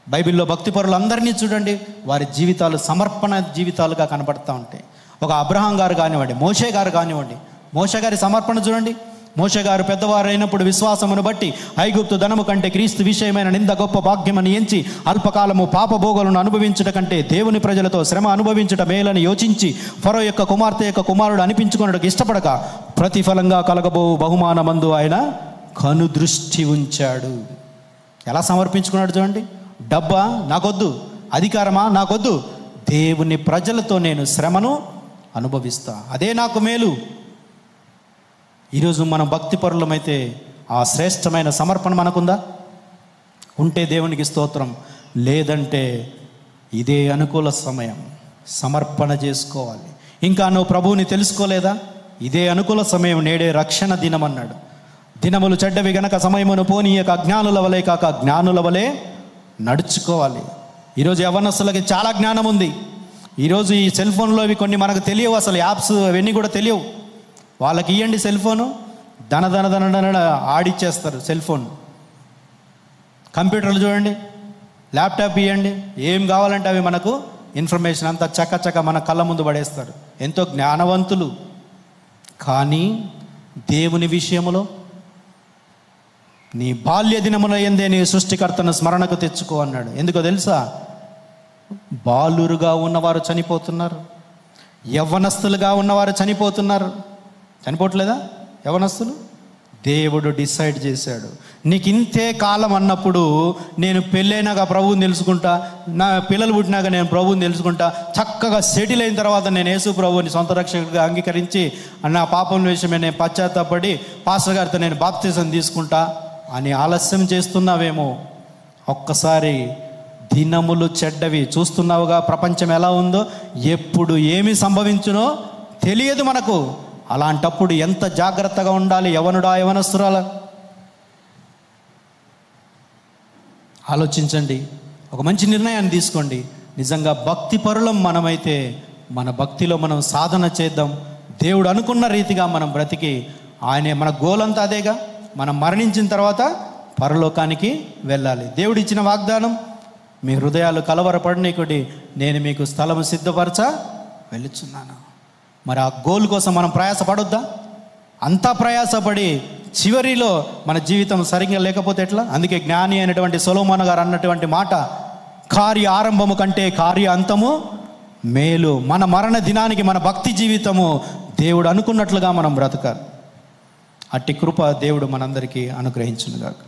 A: బైబిల్లో భక్తిపరులు అందరినీ చూడండి, వారి జీవితాలు సమర్పణ జీవితాలుగా కనబడుతూ ఉంటాయి. ఒక అబ్రహాం గారు కానివ్వండి, మోషే గారు కానివ్వండి. మోషే గారి సమర్పణ చూడండి. మోషే గారు పెద్దవారు అయినప్పుడు విశ్వాసమును బట్టి ఐగుప్తు ధనము కంటే క్రీస్తు విషయమైన నింద గొప్ప భాగ్యమని ఎంచి అల్పకాలము పాపభోగులను అనుభవించుట కంటే దేవుని ప్రజలతో శ్రమ అనుభవించుట మేలని యోచించి ఫరో యొక్క కుమార్తె యొక్క కుమారుడు అనిపించుకున్నట్టుకు ఇష్టపడక ప్రతిఫలంగా కలగబో బహుమానమందు ఆయన కనుదృష్టి ఉంచాడు. ఎలా సమర్పించుకున్నాడు చూడండి. డబ్బా నాకొద్దు, అధికారమా? నాకొద్దు. దేవుని ప్రజలతో నేను శ్రమను అనుభవిస్తా, అదే నాకు మేలు. ఈరోజు మనం భక్తి పరులమైతే ఆ శ్రేష్టమైన సమర్పణ మనకుందా? ఉంటే దేవునికి స్తోత్రం, లేదంటే ఇదే అనుకూల సమయం, సమర్పణ చేసుకోవాలి. ఇంకా నువ్వు ప్రభువుని తెలుసుకోలేదా? ఇదే అనుకూల సమయం, నేడే రక్షణ దినం అన్నాడు. దినములు చెడ్డవి గనక సమయమును పోనీయక అజ్ఞానుల వలె కాక జ్ఞానుల వలె నడుచుకోవాలి. ఈరోజు యవ్వనస్తులకి చాలా జ్ఞానం ఉంది. ఈరోజు ఈ సెల్ ఫోన్లో ఇవి కొన్ని మనకు తెలియవు, అసలు యాప్స్ అవన్నీ కూడా తెలియవు. వాళ్ళకి ఇవ్వండి సెల్ ఫోను, దన దన దన దన ఆడిచ్చేస్తారు సెల్ ఫోన్. కంప్యూటర్లు చూడండి, ల్యాప్టాప్ ఇవ్వండి, ఏం కావాలంటే అవి మనకు ఇన్ఫర్మేషన్ అంతా చక్క మన కళ్ళ ముందు పడేస్తారు. ఎంతో జ్ఞానవంతులు. కానీ దేవుని విషయంలో నీ బాల్య దినమున ఎందే నీ సృష్టికర్తను స్మరణకు తెచ్చుకో అన్నాడు. ఎందుకో తెలుసా? బాలురుగా ఉన్నవారు చనిపోతున్నారు, యవ్వనస్తులుగా ఉన్నవారు చనిపోతున్నారు. చనిపోవట్లేదా యవ్వనస్తులు? దేవుడు డిసైడ్ చేశాడు, నీకు ఇంతే కాలం అన్నప్పుడు నేను పెళ్ళైనాక ప్రభువుని తెలుసుకుంటా, నా పిల్లలు పుట్టినాక నేను ప్రభువుని తెలుసుకుంటా, చక్కగా సెటిల్ అయిన తర్వాత నేను యేసు ప్రభువుని సొంత రక్షకుడిగా అంగీకరించి నా పాపం విషయమే నేను పశ్చాత్తాపడి పాస్టర్ గారితో నేను బాప్తిజం తీసుకుంటా అని ఆలస్యం చేస్తున్నావేమో. ఒక్కసారి దినములు చెడ్డవి, చూస్తున్నావుగా ప్రపంచం ఎలా ఉందో, ఎప్పుడు ఏమి సంభవించునో తెలియదు మనకు. అలాంటప్పుడు ఎంత జాగ్రత్తగా ఉండాలి యవనుడా యవనస్తురాల? ఆలోచించండి, ఒక మంచి నిర్ణయాన్ని తీసుకోండి. నిజంగా భక్తి పరులం మనమైతే మన భక్తిలో మనం సాధన చేద్దాం. దేవుడు అనుకున్న రీతిగా మనం బ్రతికి, ఆయనే మన గోలంతా అదేగా, మనం మరణించిన తర్వాత పరలోకానికి వెళ్ళాలి. దేవుడు ఇచ్చిన వాగ్దానం, మీ హృదయాలు కలవరపడనీకుడి, నేను మీకు స్థలము సిద్ధపరచ వెళ్ళుచున్నాను. మరి ఆ గోల్ కోసం మనం ప్రయాసపడొద్దా? అంతా ప్రయాసపడి చివరిలో మన జీవితం సరిగ్గా లేకపోతే ఎట్లా? అందుకే జ్ఞాని అయినటువంటి సొలొమోను గారు అన్నటువంటి మాట, కార్య ఆరంభము కంటే కార్య అంతము మేలు. మన మరణ దినానికి మన భక్తి జీవితము దేవుడు అనుకున్నట్లుగా మనం బ్రతకాలి. అట్టి కృప దేవుడు మనందరికీ అనుగ్రహించునుగాక.